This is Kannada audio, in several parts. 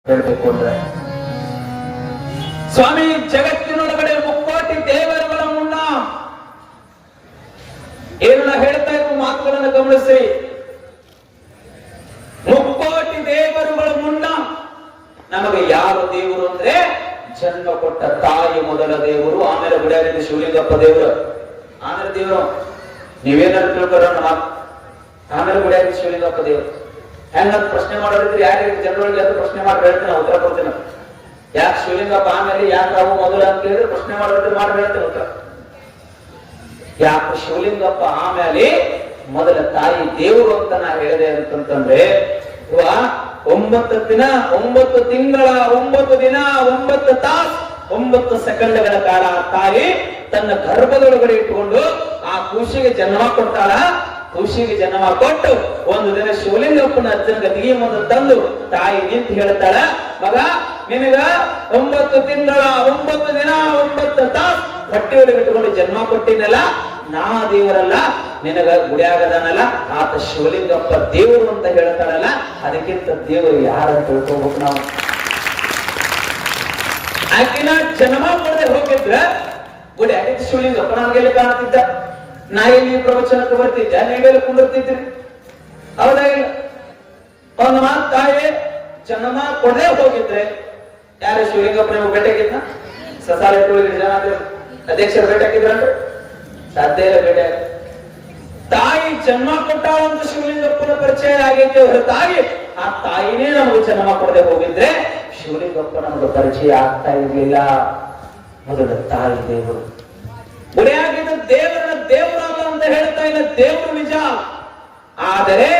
ಹೇಳ್ಬೇಕು ಅಂದ್ರೆ ಸ್ವಾಮಿ ಜಗತ್ತಿನೊಳಗಡೆ ಮುಕ್ಕೋಟಿ ದೇವರುಗಳ ಮುನ್ನ ಏನನ್ನ ಹೇಳ್ತಾ ಇರುವ ಮಾತುಗಳನ್ನು ಗಮನಿಸಿ. ಮುಕ್ಕೋಟಿ ದೇವರುಗಳ ಮುನ್ನ ನಮಗೆ ಯಾರು ದೇವರು ಅಂದ್ರೆ ಜನ್ಮ ಕೊಟ್ಟ ತಾಯಿ ಮೊದಲ ದೇವರು, ಆಮೇಲೆ ಗುಡಿಯಾಗಿದ್ದ ಶಿವಲಿಂಗಪ್ಪ ದೇವರು, ಆಮೇಲೆ ದೇವರು. ನೀವೇನಾದ್ರು ತಿಳ್ಕೊಳ್ಳೋಣ ಮಾತು, ಆಮೇಲೆ ಗುಡಿಯಾಗಿದ್ದ ಶಿವಲಿಂಗಪ್ಪ ದೇವರು. ಹೆಂಗಂತ ಪ್ರಶ್ನೆ ಮಾಡೋದಿದ್ರೆ ಯಾರಿಗೆ ಜನರೊಳಗೆ ಅಂತ ಪ್ರಶ್ನೆ ಮಾಡಿ ಹೇಳ್ತೇನೆ, ಉತ್ತರ ಕೊಡ್ತೇನೆ. ಯಾಕೆ ಶಿವಲಿಂಗಪ್ಪ ಆಮೇಲೆ ಯಾಕೆ ರಾವು ಮೊದಲು ಅಂತ ಹೇಳಿದ್ರೆ ಪ್ರಶ್ನೆ ಮಾಡೋದಿದ್ರೆ ಮಾಡಿ ಹೇಳ್ತೇನೆ ಉತ್ತರ. ಯಾಕೆ ಶಿವಲಿಂಗಪ್ಪ ಆಮೇಲೆ ಮೊದಲ ತಾಯಿ ದೇವರು ಅಂತ ನಾ ಹೇಳಿದೆ ಅಂತಂದ್ರೆ 9 ದಿನ 9 ತಿಂಗಳ 9 ದಿನ 9 ತಾಸು 9 ಸೆಕೆಂಡ್ಗಳ ಕಾಲ ತಾಯಿ ತನ್ನ ಗರ್ಭದೊಳಗಡೆ ಇಟ್ಟುಕೊಂಡು ಆ ಕೂಸಿಗೆ ಜನ್ಮ ಕೊಡ್ತಾಳ. ಕೂಸಿಗೆ ಜನ್ಮ ಕೊಟ್ಟು ಒಂದು ದಿನ ಶಿವಲಿಂಗಪ್ಪನ ಅಜ್ಜನ ಗದಿಗೆ ಮುಂದೆ ತಂದು ತಾಯಿ ನಿಂತು ಹೇಳ್ತಾಳ, ಮಗ ನಿನಗ 9 ತಿಂಗಳ 9 ದಿನ 9 ತಾಸು ಹೊಟ್ಟೆಯೊಳಗೆ ಇಟ್ಟುಕೊಂಡು ಜನ್ಮ ಕೊಟ್ಟಿನಲ್ಲ, ನಾ ದೇವರಲ್ಲ, ನಿನಗ ಗುಡಿಯಾಗದನಲ್ಲ, ಆತ ಶಿವಲಿಂಗಪ್ಪ ದೇವರು ಅಂತ ಹೇಳ್ತಾಳಲ್ಲ, ಅದಕ್ಕಿಂತ ದೇವರು ಯಾರಂತ ತಿಳ್ಕೋಬೇಕು ನಾವು. ಆಕಿನ ಜನ್ಮ ಕೊಡದೆ ಹೋಗಿದ್ರ ಗುಡಿಯಾಗಿದ್ದ ಶಿವಲಿಂಗಪ್ಪ ನಮಗೆಲ್ಲಿ ಕಾಣ್ತಿದ್ದ, ನಾ ಎಲ್ಲಿ ಪ್ರವಚನಕ್ಕೆ ಬರ್ತಿದ್ದೆ, ನೀವೆಲ್ಲಿ ಕುಂದಿರ್ತಿದ್ರಿ? ಹೌದಾ ಇಲ್ಲ? ಒಂದು ಮಾತು, ತಾಯಿ ಜನ್ಮ ಕೊಡದೆ ಹೋಗಿದ್ರೆ ಯಾರು ಶಿವಲಿಂಗಪ್ಪ ನೀವು ಭೇಟಿಯಾಗಿದ್ನ? ಸಸಾಲ ಜನ ಅಧ್ಯಕ್ಷರು ಭೇಟಿಯಾಗಿದ್ರನ್ರಿ? ಸಾಧ್ಯ ಇಲ್ಲ ಬೇಡ. ತಾಯಿ ಜನ್ಮ ಕೊಟ್ಟಾಳಂತ ಶಿವಲಿಂಗಪ್ಪನ ಪರಿಚಯ ಆಗೈತೆ ಹೊರತಾಗಿ ಆ ತಾಯಿನೇ ನಮಗೆ ಜನ್ಮ ಕೊಡದೆ ಹೋಗಿದ್ರೆ ಶಿವಲಿಂಗಪ್ಪ ನಮಗೆ ಪರಿಚಯ ಆಗ್ತಾ ಇರ್ಲಿಲ್ಲ. ಮೊದಲ ತಾಯಿ ದೇವರು, ಗುಡಿಯಾಗಿದ್ದ ದೇವರನ್ನ ದೇವರಲ್ಲ ಅಂತ ಹೇಳ್ತಾ ಇಲ್ಲ, ದೇವರು ನಿಜ. ಆದರೆ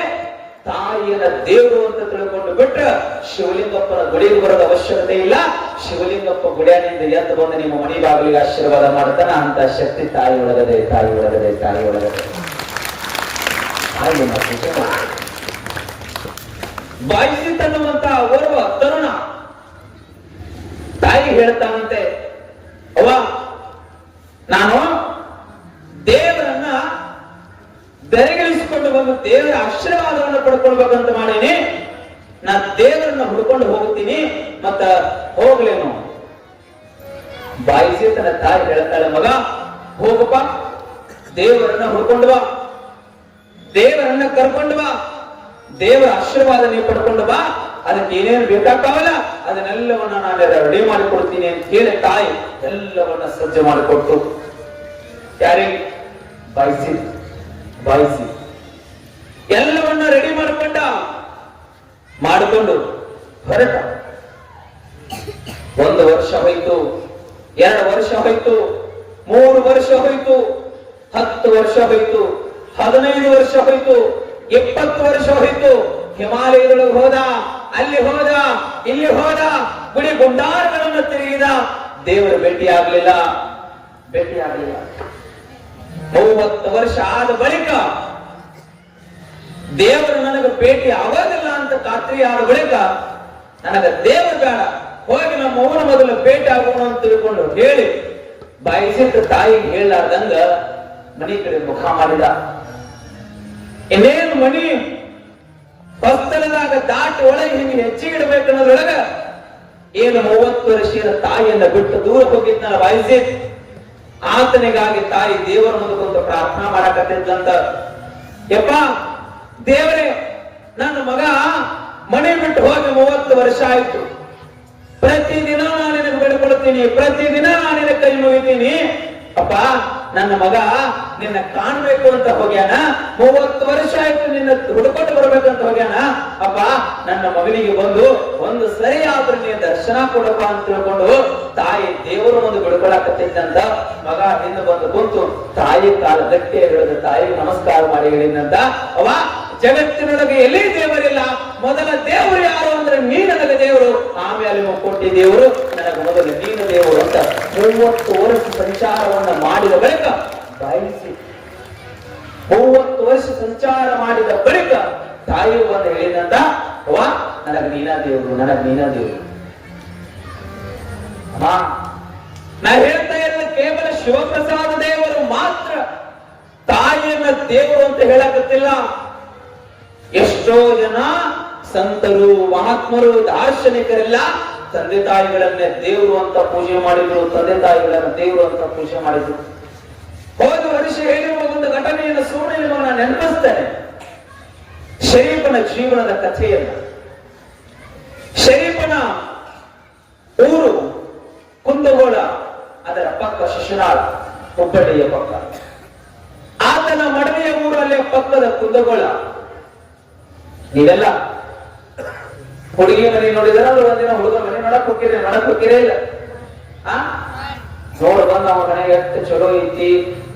ತಾಯಿಯನ್ನ ದೇವರು ಅಂತ ತಿಳ್ಕೊಂಡು ಬಿಟ್ರೆ ಶಿವಲಿಂಗಪ್ಪನ ಗುಡಿಗೆ ಬರೋದ ಅವಶ್ಯಕತೆ ಇಲ್ಲ. ಶಿವಲಿಂಗಪ್ಪ ಗುಡಿಯಾಗಿಂದ ಎದ್ದು ಬಂದು ನಿಮ್ಮ ಮನೆ ಬಾಗಿಲಿಗೆ ಆಶೀರ್ವಾದ ಮಾಡ್ತಾನ. ಅಂತ ಶಕ್ತಿ ತಾಯಿ ಒಳಗದೆ, ತಾಯಿ ಒಳಗದೆ, ತಾಯಿ ಒಳಗದೆ. ಬಾಯಿಸಿ ತನ್ನುವಂತ ಓರ್ವ ತರುಣ ತಾಯಿ ಹೇಳ್ತಾನಂತೆ, ಅವ್ವ ನಾನು ದೇವರನ್ನ ಬೆರಗಿಳಿಸಿಕೊಂಡು ಬಂದು ದೇವರ ಆಶೀರ್ವಾದವನ್ನು ಪಡ್ಕೊಳ್ಬೇಕಂತ ಮಾಡೀನಿ. ನಾ ದೇವರನ್ನ ಹುಡ್ಕೊಂಡು ಹೋಗ್ತೀನಿ, ಮತ್ತ ಹೋಗ್ಲೇನು. ಬಾಯಿಸಿ ತನ್ನ ತಾಯಿ ಹೇಳ್ತಾಳೆ, ಮಗ ಹೋಗಪ್ಪ, ದೇವರನ್ನ ಹುಡ್ಕೊಂಡು ಬಾ, ದೇವರನ್ನ ಕರ್ಕೊಂಡು ಬಾ, ದೇವರ ಆಶೀರ್ವಾದ ನೀವು ಪಡ್ಕೊಂಡು ಬಾ, ಅದಕ್ಕೆ ಏನೇನು ಬೇಕಾಗ್ತಾವಲ್ಲ ಅದನ್ನೆಲ್ಲವನ್ನ ನಾನು ರೆಡಿ ಮಾಡಿಕೊಡ್ತೀನಿ ಅಂತ ಹೇಳಿ ತಾಯಿ ಎಲ್ಲವನ್ನ ಸಜ್ಜು ಮಾಡಿಕೊಟ್ಟು ಯಾರಿಗೆ ಬಾಯಿಸಿ ಬಾಯಿಸಿ ಎಲ್ಲವನ್ನ ರೆಡಿ ಮಾಡಿಕೊಂಡು ಹೊರಟ. 1 ವರ್ಷ ಹೋಯ್ತು, 2 ವರ್ಷ ಹೋಯ್ತು, 3 ವರ್ಷ ಹೋಯ್ತು, 10 ವರ್ಷ ಹೋಯ್ತು, 15 ವರ್ಷ ಹೋಯ್ತು, 20 ವರ್ಷ ಹೋಯ್ತು. ಹಿಮಾಲಯದೊಳಗೆ ಹೋದ, ಅಲ್ಲಿ ಹೋದ, ಇಲ್ಲಿ ಹೋದ, ಗುಡಿ ಗುಂಡಾರಗಳನ್ನು ತಿರುಗಿದ, ದೇವರ ಭೇಟಿ ಆಗ್ಲಿಲ್ಲ. 30 ವರ್ಷ ಆದ ಬಳಿಕ ದೇವರು ನನಗೆ ಭೇಟಿ ಆಗೋದಿಲ್ಲ ಅಂತ ಖಾತ್ರಿ ಆದ ಬಳಿಕ ನನಗ ದೇವರು ಬೇಡ, ಹೋಗಿ ನಮ್ಮ ಅವನ ಮೊದಲು ಭೇಟಿ ಆಗೋಣ ಅಂತ ತಿಳ್ಕೊಂಡು ಹೇಳಿ ಬಾಯಿಸಿಟ್ಟು ತಾಯಿಗೆ ಹೇಳಲಾರ್ದಂಗ ಮನಿ ಕಡೆ ಮುಖ ಮಾಡಿದ. ಇನ್ನೇನು ಮನಿ ಹೊಸ್ತಲದಾಗ ದಾಟಿ ಒಳಗೆ ಹಿಂಗೆ ಹೆಚ್ಚಿಗೆ ಇಡಬೇಕನ್ನೋದ್ರೊಳಗ ಏನು 30 ವರ್ಷದ ತಾಯಿಯನ್ನ ಬಿಟ್ಟು ದೂರ ಹೋಗಿದ್ನ ಬಾಯಿಸಿ ಆತನಿಗಾಗಿ ತಾಯಿ ದೇವರ ಮುಂದೆ ಕುಂತು ಪ್ರಾರ್ಥನಾ ಮಾಡಕತ್ತಿದ್ದಂತ, ಯಪ್ಪ ದೇವರೇ, ನನ್ನ ಮಗ ಮನೆ ಬಿಟ್ಟು ಹೋಗಿ 30 ವರ್ಷ ಆಯ್ತು, ಪ್ರತಿದಿನ ನಾನು ನಿನಗೆ ಬೇಡಿಕೊಳ್ತೀನಿ, ಪ್ರತಿದಿನ ನಾನು ನಿನಗೆ ಕೈ ಮುಗಿತೀನಿ. ಅಪ್ಪ ನನ್ನ ಮಗ ನಿನ್ನ ಕಾಣ್ಬೇಕು ಅಂತ ಹೋಗ್ಯಾನ, 30 ವರ್ಷ ಆಯ್ತು ನಿನ್ನ ಹುಡುಕೊಂಡು ಬರ್ಬೇಕಂತ ಹೋಗ್ಯಾನ. ಅಪ್ಪ ನನ್ನ ಮಗನಿಗೆ ಬಂದು ಒಂದು ಸರಿ ಆದ್ರೂ ನೀ ದರ್ಶನ ಕೊಡಪ್ಪ ಅಂತ ತಿಳ್ಕೊಂಡು ತಾಯಿ ದೇವರು ಮುಂದೆ ಬಿಡ್ಕೊಳಕತ್ತಿದ್ದಂತ ಮಗ ಹಿಂದೆ ಬಂದು ಕುಂತು ತಾಯಿ ಕಾಲ ಗಟ್ಟಿ ಹಿಡಿದು ತಾಯಿಗೆ ನಮಸ್ಕಾರ ಮಾಡಿ ಹೇಳಿದಂತ, ಅವ ಜಗತ್ತಿನೊಳಗೆ ಎಲ್ಲಿ ದೇವರಿಲ್ಲ, ಮೊದಲ ದೇವರು ಯಾರು ಅಂದ್ರೆ ನೀ ನನಗೆ ದೇವರು, ಆಮೇಲೆ ಮುಕ್ಕೋಟಿ ದೇವರು, ನನಗೆ ಮೊದಲು ನೀನು ದೇವರು ಅಂತ 30 ವರ್ಷ ಸಂಚಾರವನ್ನ ಮಾಡಿದ ಬಳಿಕ ಬಾಯಿಸಿ 30 ವರ್ಷ ಸಂಚಾರ ಮಾಡಿದ ಬಳಿಕ ತಾಯಿ ಬಂದು ಹೇಳಿದಂತ, ಅವ್ವ ನನಗೆ ನೀನಾ ದೇವರು, ನನಗೆ ನೀನಾ ದೇವರು. ಅಮ್ಮ ನಾ ಹೇಳ್ತಾ ಇರೋದು ಕೇವಲ ಶಿವಪ್ರಸಾದ ದೇವರು ಮಾತ್ರ ತಾಯಿಯನ್ನ ದೇವರು ಅಂತ ಹೇಳಕತ್ತಿಲ್ಲ. ಎಷ್ಟೋ ಜನ ಸಂತರು, ಮಹಾತ್ಮರು, ದಾರ್ಶನಿಕರೆಲ್ಲ ತಂದೆ ತಾಯಿಗಳನ್ನೇ ದೇವರು ಅಂತ ಪೂಜೆ ಮಾಡಿದ್ರು, ತಂದೆ ತಾಯಿಗಳನ್ನ ದೇವರು ಅಂತ ಪೂಜೆ ಮಾಡಿದ್ರು. ಹೋದ ವರ್ಷ ಹೇಳಿರುವ ಒಂದು ಘಟನೆಯನ್ನು ಸುಮ್ಮನೆ ನಾನು ನೆನಪಿಸ್ತೇನೆ. ಶರೀಫನ ಜೀವನದ ಕಥೆಯನ್ನ. ಶರೀಫನ ಊರು ಕುಂದಗೋಳ, ಅದರ ಪಕ್ಕ ಶಿಶುನಾಳ, ಹುಬ್ಬಳ್ಳಿಯ ಪಕ್ಕ. ಆತನ ಮಡವೆಯ ಊರಲ್ಲೇ ಪಕ್ಕದ ಕುಂದಗೋಳ. ನೀವೆಲ್ಲ ಹುಡುಗಿ ಮನೆ ನೋಡಿದಾರ, ಒಂದಿನ ಹುಡುಗ ಮನೆ ನೋಡಕ್ ಹೋಗಿರೇ ಇಲ್ಲ. ನೋಡ್ ಬಂದ ಅವನ ಮನೆ ಎಷ್ಟು ಚಲೋ ಐತಿ,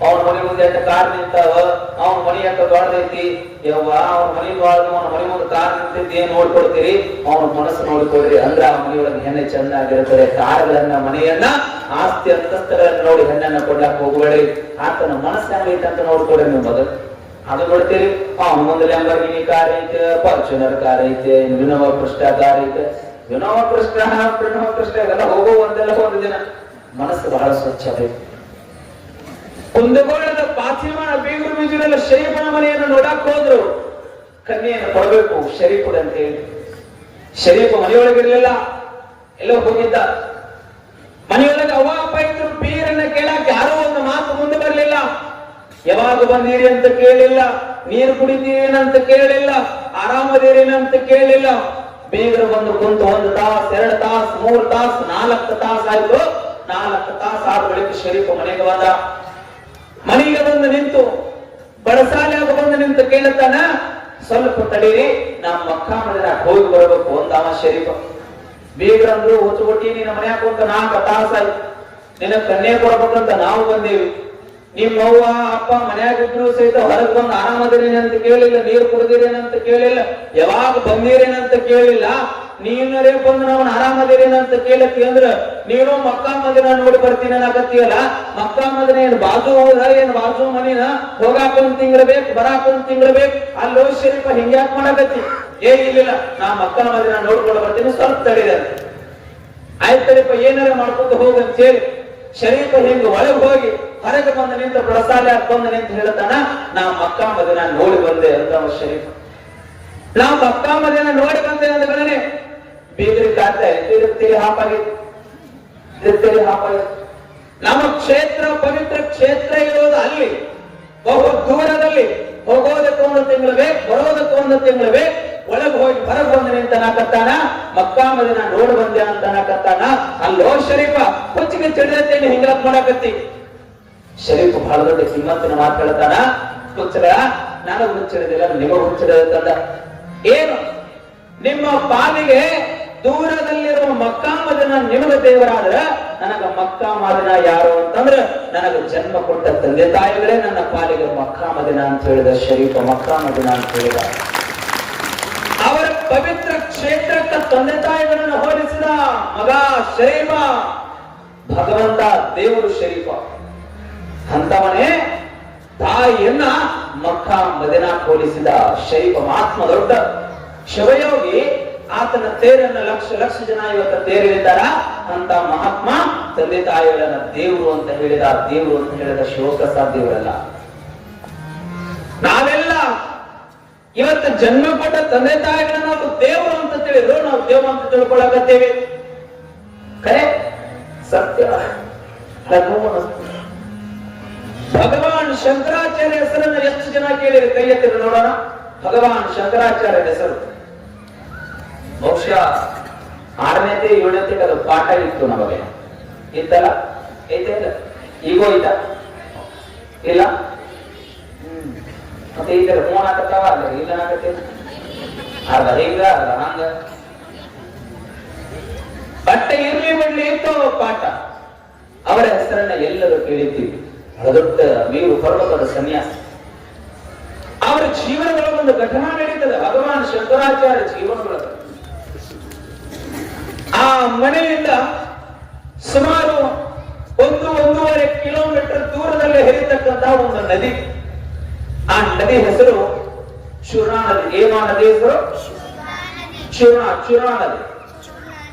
ಅವನ ಮನೆ ಮುಂದೆ ಎಷ್ಟು ಕಾರ್ ನಿಂತಾವ, ಅವನ ಮನೆ ಎಷ್ಟು ದೊಡ್ಡದೈತಿ. ಯವ್ವ, ಅವನ ಮನೆ ಬಾಳ್ದು ಅವನ ಮನೆ ಮುಂದೆ ಕಾರ್ ನಿಂತಿದ್ದ ಏನ್ ನೋಡ್ಕೊಡ್ತೀರಿ, ಅವನ ಮನಸ್ಸು ನೋಡ್ಕೊಡ್ರಿ. ಅಂದ್ರೆ ಆ ಮನೆಯೊಳಗೆ ಹೆಣ್ಣೆ ಚೆನ್ನಾಗಿರುತ್ತದೆ. ಕಾರ್ಗಳನ್ನ, ಮನೆಯನ್ನ, ಆಸ್ತಿ ಅಂತಸ್ತುಗಳನ್ನ ನೋಡಿ ಹೆಣ್ಣನ್ನ ಕೊಡ್ಲಾಕ್ ಹೋಗ್ಬೇಡಿ. ಆತನ ಮನಸ್ಸು ಹೆಂಗೈತೆ ಅಂತ ನೋಡ್ಕೊಡ್ರಿ. ನೀವು ಮೊದಲು ಅದು ಕೊಡ್ತೀರಿ. ಅವನ ಮುಂದೆ ಲ್ಯಾಂಬರ್ಗಿನಿ ಕಾರ್ ಐತೆ, ಫಾರ್ಚುನರ್ ಕಾರ್ ಐತೆ, ವಿನೋವ ಕೃಷ್ಣ ಕಾರ್ ಐತೆ. ವಿನೋವ ಕೃಷ್ಣ ಎಲ್ಲ ಹೋಗೋ ಒಂದೆಲ್ಲ ಒಂದು ದಿನ ಮನಸ್ಸು ಬಹಳ ಸ್ವಚ್ಛ ಬೇಕು. ಕುಂದಗೋಳದ ಪಾಚಿಮಾನ ಬೀಗರು ಬೀಜರೆಲ್ಲ ಶರೀಫನ ಮನೆಯನ್ನು ನೋಡಕ್ ಹೋದ್ರು. ಕನ್ಯೆಯನ್ನು ಕೊಡಬೇಕು ಶರೀಫುಡ್ ಅಂತ ಹೇಳಿ. ಶರೀಫ ಮನೆಯೊಳಗಿರ್ಲಿಲ್ಲ, ಎಲ್ಲೋ ಹೋಗಿದ್ದ. ಮನೆಯೊಳಗೆ ಅವ್ವ ಅಪ್ಪ ಇದ್ರು. ಬೀರನ್ನ ಕೇಳಕ್ ಯಾರೋ ಒಂದು ಮಾತು ಮುಂದೆ ಬರ್ಲಿಲ್ಲ. ಯಾವಾಗ ಬಂದಿರಿ ಅಂತ ಕೇಳಿಲ್ಲ, ನೀರು ಕುಡಿತೀರೇನಂತ ಕೇಳಿಲ್ಲ, ಆರಾಮದಿರೇನಂತ ಕೇಳಿಲ್ಲ. ಬೀಗರು ಬಂದು ಕುಂತು 1 ತಾಸು, 2 ತಾಸು, 3 ತಾಸು, 4 ತಾಸು ಆಯ್ತು. 4 ತಾಸು ಆದ ಬಳಿಕ ಶರೀಫ ಮನೆಗೆ ಬಂದ. ಮನೆಗೆ ಬಂದು ನಿಂತು ಬಡಸಾಲಿಯಾಗ ಬಂದು ನಿಂತು ಕೇಳುತ್ತಾನ, ಸ್ವಲ್ಪ ತಡೀರಿ, ನಮ್ಮ ಮಕ್ಕಾ ಮದಿನ ಹೋಗಿ ಬರಬೇಕು ಅಂದವ ಶರೀಫ. ಬೀಗರಂದ್ರು, ಹೊಚ್ಚುಗೊಟ್ಟಿ ನಿನ್ನ ಮನ್ಯಾಗ ಕುಂತ 4 ತಾಸು ಆಯ್ತು, ನಿನ್ನ ಕನ್ಯೆ ಕೊಡ್ಬೇಕಂತ ನಾವು ಬಂದೇವಿ. ನಿಮ್ಮ ಅವ್ವ ಅಪ್ಪ ಮನ್ಯಾಗಿದ್ರು ಸಹಿತ ಹೊರಗೆ ಬಂದು ಆರಾಮದಿರೇನಂತ ಕೇಳಿಲ್ಲ, ನೀರು ಕುಡಿದಿರೇನಂತ ಕೇಳಿಲ್ಲ, ಯಾವಾಗ ಬಂದಿರೇನಂತ ಕೇಳಿಲ್ಲ. ನೀನರೇ ಬಂದು ನಾವು ಆರಾಮದಿರೇನಂತ ಕೇಳತ್ತಿ ಅಂದ್ರ ನೀನು ಮಕ್ಕಾ ಮದಿನ ನೋಡಿ ಬರ್ತೀನಿ ಅನ್ನಕತ್ತೀಯಲ್ಲ. ಮಕ್ಕಾ ಮದಿನ ಏನ್ ಬಾಜು ಹೋದ, ಏನ್ ಬಾಜು ಮನಿನ ಹೋಗಾಕ 1 ತಿಂಗಳು ಬೇಕು, ಬರಾಕ 1 ತಿಂಗಳು ಬೇಕು. ಅಲ್ಲೋ ಶರೀಫ ಹಿಂಗ್ಯಾಕ್ ಮಾಡಕತ್ತಿ? ಇಲ್ಲ, ನಾ ಮಕ್ಕಾ ಮದಿನ ನೋಡ್ಕೊಂಡು ಬರ್ತೀನಿ, ಸ್ವಲ್ಪ ತಡೀರಿ. ಆಯ್ತರಿಪ್ಪ, ಏನಾರ ಮಾಡ್ಕೊಂಡು ಹೋಗಂತ ಹೇಳಿ ಶರೀಫ ಹಿಂಗ ಒಳಗೆ ಹೋಗಿ ಹೊರಗೆ ಬಂದು ನಿಂತ ಪ್ರಸಾದ ಬಂದು ನಿಂತು ಹೇಳ್ತಾನ, ನಾ ಮಕ್ಕಾ ಮದಿನ ನೋಡಿ ಬಂದೆ ಅಂತ ಶರೀಫ. ನಾ ಮಕ್ಕಾ ಮದಿನ ನೋಡಿ ಬಂದೆ ಅಂದ ಕಡೆ ಬೀಗರಿ ಕಾತೆ ತಿರುಗಿ ಹಾಪಾಗಿತ್ತು. ನಮ್ಮ ಕ್ಷೇತ್ರ, ಪವಿತ್ರ ಕ್ಷೇತ್ರ ಇರೋದು ಅಲ್ಲಿ, ಬಹು ದೂರದಲ್ಲಿ. ಹೋಗೋದಕ್ಕೆ 1 ತಿಂಗಳು ಬೇಕು, ಬರೋದಕ್ಕೆ 1 ತಿಂಗಳು ಬೇಕು. ಒಳಗೆ ಹೋಗಿ ಹೊರಗೆ ಬಂದು ನಿಂತನಾಕತ್ತಾನ, ಮಕ್ಕಾ ಮದಿನ ನೋಡಿ ಬಂದೆ ಅಂತನಾಕತ್ತಾನ. ಅಲ್ಲೋ ಶರೀಫ, ಹುಚ್ಚಿಗೆ ಚಿಡಿದತ್ತೇನೆ ಹಿಂಗಲಕ್ ಮಾಡಕತ್ತಿ. ಶರೀಫ್ ಬಹಳ ದೊಡ್ಡ ಕಿಮ್ಮತ್ತಿನ ಮಾತು ಹೇಳ್ತಾನ, ಹುಚ್ಚರ ನನಗೆ ಹುಚ್ಚಿಡಿದಿಲ್ಲ, ನಿಮಗ ಹುಚ್ಚಿಡದಂದ. ಏನು ನಿಮ್ಮ ಪಾಲಿಗೆ ದೂರದಲ್ಲಿರುವ ಮಕ್ಕಾ ಮದಿನ ನಿಮಗ ದೇವರಾದ್ರ, ನನಗ ಮಕ್ಕಾ ಮದಿನ ಯಾರು ಅಂತಂದ್ರ ನನಗ ಜನ್ಮ ಕೊಟ್ಟ ತಂದೆ ತಾಯಿಗಳೇ ನನ್ನ ಪಾಲಿಗೆ ಮಕ್ಕಾ ಮದಿನ ಅಂತ ಹೇಳಿದ ಶರೀಫ. ಮಕ್ಕಾ ಮದಿನ ಅಂತ ಹೇಳಿದ. ಅವರ ಪವಿತ್ರ ಕ್ಷೇತ್ರಕ್ಕೆ ತಂದೆ ತಾಯಿಗಳನ್ನು ಹೋಲಿಸಿದ ಮಗ ಶರೀಫ. ಭಗವಂತ ದೇವರು ಶರೀಫ ಅಂತವನೇ ತಾಯಿಯನ್ನ ಮಕ್ಕಾ ಮದಿನ ಹೋಲಿಸಿದ ಶರೀಫ. ಮಹಾತ್ಮ ದೊಡ್ಡ ಶಿವಯೋಗಿ. ಆತನ ತೇರನ್ನ ಲಕ್ಷ ಜನ ಇವತ್ತ ತೇರಿದ್ದಾರ. ಅಂತ ಮಹಾತ್ಮ ತಂದೆ ತಾಯಿಗಳನ್ನ ದೇವರು ಅಂತ ಹೇಳಿದ ಶಿವಪ್ರಸಾದ್ ದೇವರಲ್ಲ. ನಾವೆಲ್ಲ ಇವತ್ತು ಜನ್ಮ ಕೊಟ್ಟ ತಂದೆ ತಾಯಿಗಳನ್ನ ನಾವು ದೇವರು ಅಂತ ತಿಳಿದ್ರು, ನಾವು ದೇವ ಅಂತ ತಿಳ್ಕೊಳ್ಳಕತ್ತೇವೆ. ಕರೆ ಸತ್ಯ. ಭಗವಾನ್ ಶಂಕರಾಚಾರ್ಯ ಹೆಸರನ್ನು ಎಷ್ಟು ಜನ ಕೇಳಿರಿ? ಕೈ ಎತ್ತಿರ ನೋಡೋಣ. ಭಗವಾನ್ ಶಂಕರಾಚಾರ್ಯ ಹೆಸರು ಬಹುಶಃ 6ನೇತೆ 7ನೇತೆ ಅದು ಪಾಠ ಇತ್ತು ನಮಗೆ. ಇತ್ತಲ್ಲ? ಐತೆ ಈಗೋ ಇದ್ದ ಇಲ್ಲ? ಮತ್ತೆ ಈಗ ಫೋನ್ ಹಾಕತ್ತಾವ ಅಲ್ಲ, ಇಲ್ಲ ಹಾಕತ್ತೆ ಅರ್ಧ ಹಿಂಗ ಅರ್ಧ ಹಂಗ. ಬಟ್ಟೆ ಇರ್ಲಿ ಬಿಡ್ಲಿ ಇತ್ತು ಪಾಠ. ಅವರ ಹೆಸರನ್ನ ಎಲ್ಲರೂ ಕೇಳಿದ್ದೀವಿ. ದೊಡ್ಡ ವೀರು, ಪರ್ವತದ ಸನ್ಯಾಸ. ಅವರ ಜೀವನದೊಳಗೊಂದು ಘಟನಾ ನಡೀತದೆ. ಭಗವಾನ್ ಶಂಕರಾಚಾರ್ಯ ಜೀವನದೊಳಗೆ ಆ ಮನೆಯಿಂದ ಸುಮಾರು 1-1.5 ಕಿಲೋಮೀಟರ್ ದೂರದಲ್ಲಿ ಹರಿತಕ್ಕಂತಹ ಒಂದು ನದಿ. ಆ ನದಿ ಹೆಸರು ಚೂರ್ಣಾ ನದಿ. ಏನು ಆ ನದಿ ಹೆಸರು? ಚೂರ್ಣಾ ನದಿ.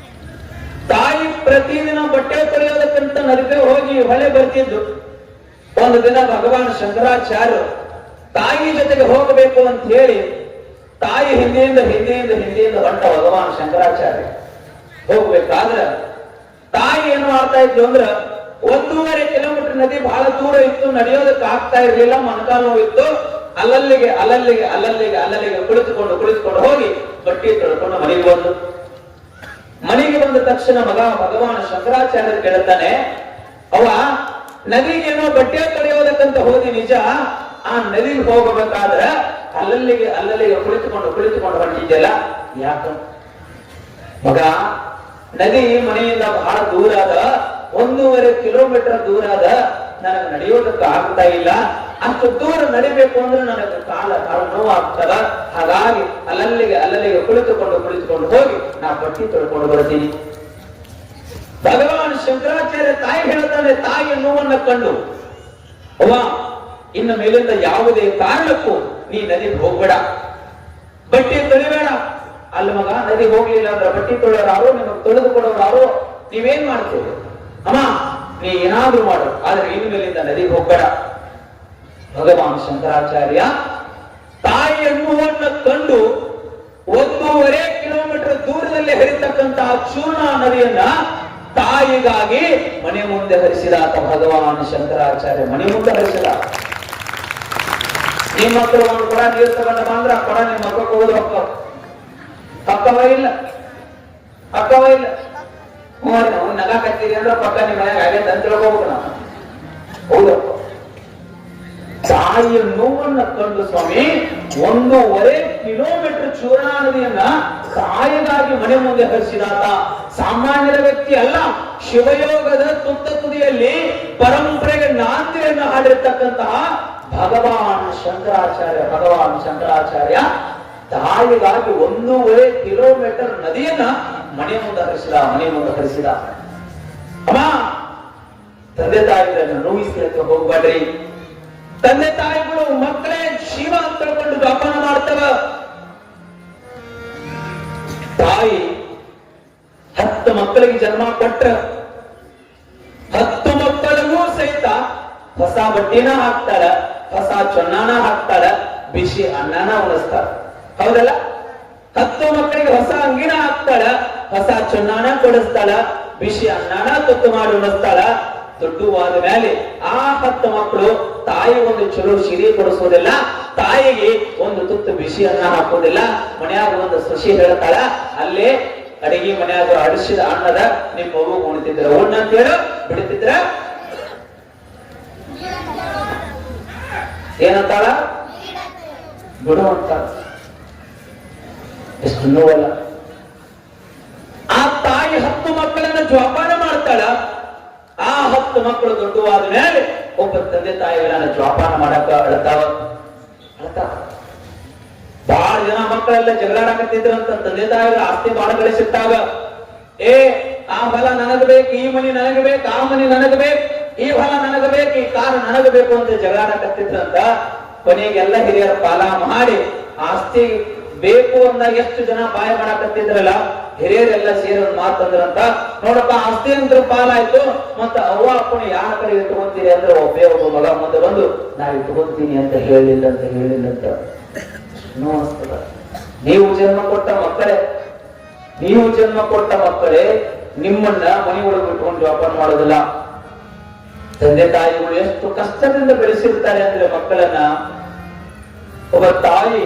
ತಾಯಿ ಪ್ರತಿದಿನ ಬಟ್ಟೆ ತೊಳೆಯೋದಕ್ಕಂತ ನದಿಗೆ ಹೋಗಿ ಹೊಳೆ ಬರ್ತಿದ್ದು. ಒಂದು ದಿನ ಭಗವಾನ್ ಶಂಕರಾಚಾರ್ಯರು ತಾಯಿ ಜೊತೆಗೆ ಹೋಗಬೇಕು ಅಂತ ಹೇಳಿ ತಾಯಿ ಹಿಂದೆಯಿಂದ ಹೊಂಟ ಭಗವಾನ್ ಶಂಕರಾಚಾರ್ಯ ಹೋಗ್ಬೇಕಾದ್ರ ತಾಯಿ ಏನು ಮಾಡ್ತಾ ಇದ್ರು ಅಂದ್ರ 1.5 ಕಿಲೋಮೀಟರ್ ನದಿ ಬಹಳ ದೂರ ಇತ್ತು, ನಡೆಯೋದಕ್ಕೆ ಆಗ್ತಾ ಇರ್ಲಿಲ್ಲ, ಮೊಣಕಾಲು ನೋವಿತ್ತು. ಅಲ್ಲಲ್ಲಿಗೆ ಕುಳಿತುಕೊಂಡು ಹೋಗಿ ಬಟ್ಟೆ ತೊಳ್ಕೊಂಡು ಮನೆಗೆ ಬಂದ ತಕ್ಷಣ ಭಗವಾನ್ ಶಂಕರಾಚಾರ್ಯ ಕೇಳುತ್ತಾನೆ, ಅವ ನದಿಗೇನೋ ಬಟ್ಟೆ ತೊಳೆಯೋದಕ್ಕಂತ ಹೋದಿ ನಿಜ, ಆ ನದಿಗೆ ಹೋಗಬೇಕಾದ್ರ ಅಲ್ಲಲ್ಲಿಗೆ ಕುಳಿತುಕೊಂಡು ಹೊಂಟಿದ್ದೆಲ್ಲ ಯಾಕ ಮಗ? ನದಿ ಮನೆಯಿಂದ ಬಹಳ ದೂರ ಅದ, 1.5 ಕಿಲೋಮೀಟರ್ ದೂರ ಅದ, ನನಗೆ ನಡೆಯೋದಕ್ಕೆ ಆಗ್ತಾ ಇಲ್ಲ. ಅಷ್ಟು ದೂರ ನಡಿಬೇಕು ಅಂದ್ರೆ ನನಗೆ ಕಾಲ ನೋವು ಆಗ್ತದ. ಹಾಗಾಗಿ ಅಲ್ಲಲ್ಲಿಗೆ ಕುಳಿತುಕೊಂಡು ಹೋಗಿ ನಾ ಬಟ್ಟೆ ತೊಳ್ಕೊಂಡು ಬರ್ತೀನಿ. ಭಗವಾನ್ ಶಂಕರಾಚಾರ್ಯ ತಾಯಿ ಹೇಳ್ತಾನೆ, ತಾಯಿಯ ನೋವನ್ನ ಕಂಡು, ಅವ್ವ ಇನ್ನು ಮೇಲಿಂದ ಯಾವುದೇ ಕಾರಣಕ್ಕೂ ನೀ ನದಿಗೆ ಹೋಗ್ಬೇಡ, ಬಟ್ಟೆ ತೊಳಿಬೇಡ. ಅಲ್ಲಿ ಮಗ ನದಿ ಹೋಗ್ಲಿಲ್ಲ ಅಂದ್ರೆ ಬಟ್ಟೆ ತೊಳೆಯೋರಾರು, ನಿಮಗೆ ತೊಳೆದು ಕೊಡೋರಾರು, ನೀವೇನ್ ಮಾಡ್ತೀವಿ ಅಮ್ಮ, ನೀ ಏನಾದ್ರೂ ಮಾಡು, ಆದ್ರೆ ಇನ್ನು ಮೇಲಿಂದ ನದಿಗೆ ಹೋಗ್ಬೇಡ. ಭಗವಾನ್ ಶಂಕರಾಚಾರ್ಯ ತಾಯಿಯ ನೋವನ್ನ ಕಂಡು 1.5 ಕಿಲೋಮೀಟರ್ ದೂರದಲ್ಲಿ ಹರಿತಕ್ಕಂತಹ ಚೂರ್ಣಾ ನದಿಯನ್ನ ತಾಯಿಗಾಗಿ ಮನೆ ಮುಂದೆ ಹರಿಸಿದಾತ ಭಗವಾನ್ ಶಂಕರಾಚಾರ್ಯ. ಮನೆ ಮುಂದೆ ಹರಿಸಿದ. ನಿಮ್ಮ ಮಕ್ಕಳು ಒಂದು ಕೊಡ ನೀರು ತಗೊಂಡ ಬಂದ್ರೆ ಆ ಕೊಡ ನಿಮ್ಮ ಮಕ್ಕಳು ಹೋದ್ರು ಅಕ್ಕವ ಇಲ್ಲ ನಗ ಕತ್ತೀರಿ ಅಂದ್ರೆ ಪಕ್ಕ ನಿಮ್ಮ ಮನೆಯಾಗ ಆಗೈತೆ ಅಂತ ತಿಳ್ಕೋಬೇಕು ನಾವು. ಹೌದಪ್ಪ. ತಾಯಿಯ ನೋವನ್ನ ಕಂಡು ಸ್ವಾಮಿ 1.5 ಕಿಲೋಮೀಟರ್ ಚೂರ್ಣಾ ನದಿಯನ್ನ ತಾಯಿಗಾಗಿ ಮನೆ ಮುಂದೆ ಹರಿಸಿದಾತ ಸಾಮಾನ್ಯರ ವ್ಯಕ್ತಿ ಅಲ್ಲ. ಶಿವಯೋಗದ ತುತ್ತ ತುದಿಯಲ್ಲಿ ಪರಂಪರೆಗೆ ನಾಂದಿಯನ್ನು ಹಾಡಿರ್ತಕ್ಕಂತಹ ಭಗವಾನ್ ಶಂಕರಾಚಾರ್ಯ ತಾಯಿಗಾಗಿ 1.5 ಕಿಲೋಮೀಟರ್ ನದಿಯನ್ನ ಮನೆ ಮುಂದೆ ಹರಿಸಿದ. ಅಮ್ಮ, ತಂದೆ ತಾಯಿಗಳನ್ನು ನೋಯಿಸ್ಲಿಕ್ಕೆ ಹೋಗ್ಬೇಡ್ರಿ. ತಂದೆ ತಾಯಿಗಳು ಮಕ್ಕಳೇ ಶಿವ ಅಂತ ತಿಳ್ಕೊಂಡು ಜೋಪಾನ ಮಾಡ್ತವ. ತಾಯಿ 10 ಮಕ್ಕಳಿಗೆ ಜನ್ಮ ಕೊಟ್ಟ 10 ಮಕ್ಕಳಿಗೂ ಸಹಿತ ಹೊಸ ಬಟ್ಟೆನ ಹಾಕ್ತಾಳ, ಹೊಸ ಚೊನ್ನಾನ ಹಾಕ್ತಾಳ, ಬಿಸಿ ಅನ್ನನ ಉಣಿಸ್ತಾಳ. ಹೌದಲ್ಲ? 10 ಮಕ್ಕಳಿಗೆ ಹೊಸ ಅಂಗಿನ ಹಾಕ್ತಾಳ, ಹೊಸ ಚೊನ್ನಾನ ಕೊಡಿಸ್ತಾಳ, ಬಿಸಿ ಅನ್ನನ ತುತ್ತು ಮಾಡಿ ಉಣಿಸ್ತಾಳ. ದೊಡ್ಡವಾದ ಮೇಲೆ ಆ 10 ಮಕ್ಕಳು ತಾಯಿ ಒಂದು ಚಲೋ ಸಿರಿ ಕೊಡಿಸೋದಿಲ್ಲ, ತಾಯಿಗೆ ಒಂದು ತುತ್ತು ಬಿಸಿ ಅನ್ನ ಹಾಕೋದಿಲ್ಲ. ಮನ್ಯಾಗ ಒಂದು ಸಸಿ ಹೇಳ್ತಾಳ, ಅಲ್ಲೇ ಅಡಿಗೆ ಮನ್ಯಾಗ ಅಡಿಸಿದ ಅನ್ನದ ನಿಮ್ ಮಗು ಉಣ್ತಿದ್ರ ಉಣ್ಣ ಅಂತ ಹೇಳು, ಬಿಡ್ತಿದ್ರ ಏನಂತಾಳ? ಬಿಡು ಅಂತಾಳ. ಎಷ್ಟು ನೋವಲ್ಲ. ಆ ತಾಯಿ 10 ಮಕ್ಕಳನ್ನ ಜೋಪಾನ ಮಾಡ್ತಾಳ. ಆ 10 ಮಕ್ಕಳು ದೊಡ್ಡವಾದ ಮೇಲೆ ಒಬ್ಬ ತಂದೆ ತಾಯಿಗಳನ್ನ ಜೋಪಾನ ಮಾಡಕ ಅಳ್ತಾವ. ಬಹಳ ಜನ ಮಕ್ಕಳೆಲ್ಲ ಜಗಳಾಡಕತ್ತಿದ್ರಂತ. ತಂದೆ ತಾಯಿಗಳ ಆಸ್ತಿ ಬಹಳ ಗಳಿಸಿಟ್ಟಾಗ, ಆ ಹೊಲ ನನಗ ಬೇಕು, ಈ ಮನಿ ನನಗ ಬೇಕು, ಆ ಮನಿ ನನಗ ಬೇಕು, ಈ ಹೊಲ ನನಗ ಬೇಕು, ಈ ಕಾರು ನನಗ ಬೇಕು ಅಂತ ಜಗಳಾಡಕತ್ತಿದ್ರಂತ. ಕೊನೆಗೆಲ್ಲ ಹಿರಿಯರ ಪಾಲ ಮಾಡಿ ಆಸ್ತಿ ಬೇಕು ಅಂದಾಗ ಎಷ್ಟು ಜನ ಬಾಯ ಮಾಡಕತ್ತಿದ್ರಲ್ಲ, ಹಿರಿಯರೆಲ್ಲ ಸೇರಿ ಒಂದು ಮಾತಂದ್ರಂತ, ನೋಡಪ್ಪ ಆಸ್ತಿ ಅಂತ ಪಾಲಾಯ್ತು, ಮತ್ತ ಅವ್ವ ಅಪ್ಪನ ಯಾರ ಕಡೆ ಇಟ್ಕೊಂತೀರಿ ಅಂದ್ರೆ ಒಬ್ಬ ಮಗ ಮುಂದೆ ಬಂದು ನಾ ಇಟ್ಕೊಂತೀನಿ ಅಂತ ಹೇಳಿಲ್ಲ ಅಂತ ಅನಿಸ್ತದ. ನೀವು ಜನ್ಮ ಕೊಟ್ಟ ಮಕ್ಕಳೇ ನಿಮ್ಮನ್ನ ಮನೆ ಒಳಗೆ ಇಟ್ಕೊಂಡು ಜೋಪಾನ ಮಾಡೋದಿಲ್ಲ. ತಂದೆ ತಾಯಿಗಳು ಎಷ್ಟು ಕಷ್ಟದಿಂದ ಬೆಳೆಸಿರ್ತಾರೆ ಅಂದ್ರೆ ಮಕ್ಕಳನ್ನ. ಒಬ್ಬ ತಾಯಿ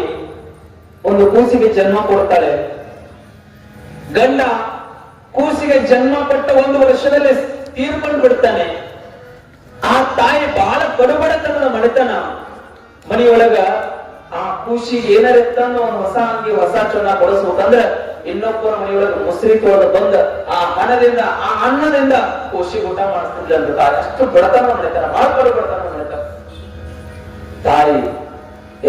ಒಂದು ಕೂಸಿಗೆ ಜನ್ಮ ಕೊಡ್ತಾಳೆ. ಗಂಡ ಕೂಸಿಗೆ ಜನ್ಮ ಕೊಟ್ಟ 1 ವರ್ಷದಲ್ಲಿ ತೀರ್ಕೊಂಡು ಬಿಡ್ತಾನೆ. ಆ ತಾಯಿ ಬಹಳ ಕಡುಬಡತನದ ಮನೆತನ. ಮನೆಯೊಳಗ ಆ ಕೂಸಿಗೆ ಏನಾರ ತಂದು ಒಂದು ಹೊಸ ಅಂಗಿ ಹೊಸ ಚೊನ್ನ ಕೊಡಿಸ್ಬೇಕಂದ್ರೆ ಇನ್ನೊಬ್ಬರ ಮನೆಯೊಳಗೆ ಮುಸ್ರಿ ತೊಳೆದು ಬಂದ ಆ ಹಣದಿಂದ ಆ ಅನ್ನದಿಂದ ಕೂಸಿಗೆ ಊಟ ಮಾಡಿಸ್ತಿದ್ಲ. ಅಷ್ಟು ಬಡತನ ಮನೆತನ, ಬಹಳ ಕಡುಬಡತನ ಮನೆತನ. ತಾಯಿ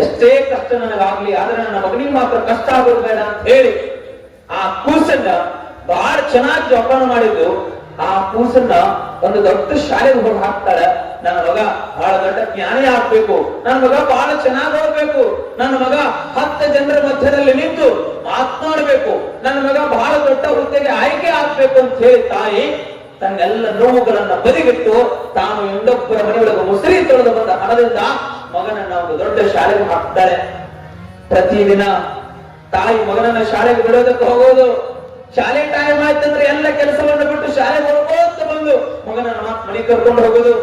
ಎಷ್ಟೇ ಕಷ್ಟ ನನಗಾಗ್ಲಿ, ಆದ್ರೆ ನನ್ನ ಮಗನಿಗೆ ಮಾತ್ರ ಕಷ್ಟ ಆಗೋದು ಬೇಡ ಅಂತ ಹೇಳಿ ಆ ಕೂಸನ್ನ ಬಹಳ ಚೆನ್ನಾಗಿ ಜೋಪಾನ ಮಾಡಿದ್ದು. ಆ ಕೂಸನ್ನ ಒಂದು ದೊಡ್ಡ ಶಾಲೆಗೆ ಹೋಗಿ ಹಾಕ್ತಾಳೆ. ನನ್ನ ಮಗ ಬಹಳ ದೊಡ್ಡ ಜ್ಞಾನಿ ಆಗ್ಬೇಕು, ನನ್ನ ಮಗ ಬಹಳ ಚೆನ್ನಾಗಿ ಓದ್ಬೇಕು, ನನ್ನ ಮಗ 10 ಜನರ ಮಧ್ಯದಲ್ಲಿ ನಿಂತು ಮಾತನಾಡಬೇಕು, ನನ್ನ ಮಗ ಬಹಳ ದೊಡ್ಡ ಹುದ್ದೆಗೆ ಆಯ್ಕೆ ಆಗ್ಬೇಕು ಅಂತ ಹೇಳಿ ತಾಯಿ ತನ್ನೆಲ್ಲ ನೋವುಗಳನ್ನ ಬದಿಗಿಟ್ಟು ತಾನು ಇನ್ನೊಬ್ಬರ ಮನೆಯೊಳಗೆ ಮುಸುರಿ ತೊಳೆದು ಬಂದ ಹಣದಿಂದ ಮಗನನ್ನ ಒಂದು ದೊಡ್ಡ ಶಾಲೆಗೆ ಹಾಕ್ತಾಳೆ. ಪ್ರತಿದಿನ ತಾಯಿ ಮಗನನ್ನ ಶಾಲೆಗೆ ಬಿಡೋದಕ್ಕೆ ಹೋಗೋದು. ಶಾಲೆ ಟೈಮ್ ಆಯ್ತಂದ್ರೆ ಎಲ್ಲ ಕೆಲಸವನ್ನು ಬಿಟ್ಟು ಶಾಲೆಗೆ ಹೋಗೋದು ಬಂದು ಮಗನನ್ನ ಮನೆಗೆ ಕರ್ಕೊಂಡು ಹೋಗೋದು.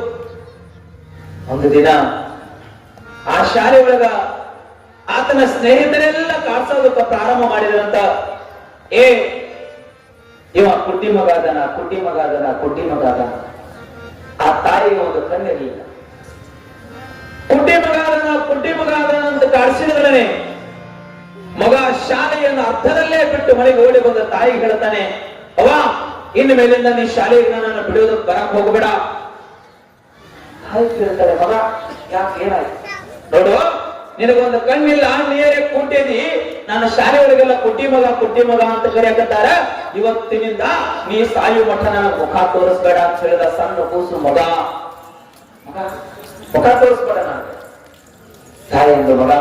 ಒಂದು ದಿನ ಆ ಶಾಲೆ ಒಳಗ ಆತನ ಸ್ನೇಹಿತರೆಲ್ಲ ಕಾಡ್ಸೋದಕ್ಕ ಪ್ರಾರಂಭ ಮಾಡಿದ್ರಂತ. ಇವ ಕುಟ್ಟಿ ಮಗ ಅದನ, ಕುಟ್ಟಿ ಮಗ ಅದನ, ಕುಟ್ಟಿ ಮಗ ಅದನ. ಆ ತಾಯಿಗೆ ಒಂದು ಕಣ್ಣಿರಲಿಲ್ಲ. ಕುಟ್ಟಿ ಮಗ ಅದನ, ಕುಟ್ಟಿ ಮಗ ಅದನ ಅಂತ ಕಾಡ್ಸಿದ್ರೆ ಮಗ ಶಾಲೆಯನ್ನು ಅರ್ಧದಲ್ಲೇ ಬಿಟ್ಟು ಮನೆಗೆ ಓಡಿ ಬಂದ ತಾಯಿ ಹೇಳ್ತಾನೆ, ಅವ್ವ ಇನ್ನು ಮೇಲಿಂದ ನೀ ಶಾಲೆಗೆ ನನ್ನನ್ನು ಬಿಡೋದಕ್ಕೆ ಬರಕ್ ಹೋಗಬೇಡ. ಆಯ್ತು ಹೇಳ್ತಾರೆ, ಮಗ ಯಾಕೆ ಏನಾಯ್ತು? ನೋಡು, ನಿನಗೊಂದು ಕಣ್ಣಿಲ್ಲ, ನೀರೇ ಕುಂಟೇದಿ, ನಾನು ಶಾಲೆ ಒಳಗೆಲ್ಲ ಕುಟ್ಟಿ ಮಗ ಅಂತ ಕರೆಯಕತ್ತಾರ. ಇವತ್ತಿನಿಂದ ನೀ ಸಾಯು ಮಠ ನನ್ನ ಮುಖ ತೋರಿಸ್ಬೇಡ ಅಂತ ಹೇಳಿದ ಸಣ್ಣ ಕೂಸು ಮಗ. ಮಗ ಮುಖ ತೋರಿಸ್ಬೇಡ ನಾನು. ತಾಯಿ ಎಂದು ಮಗ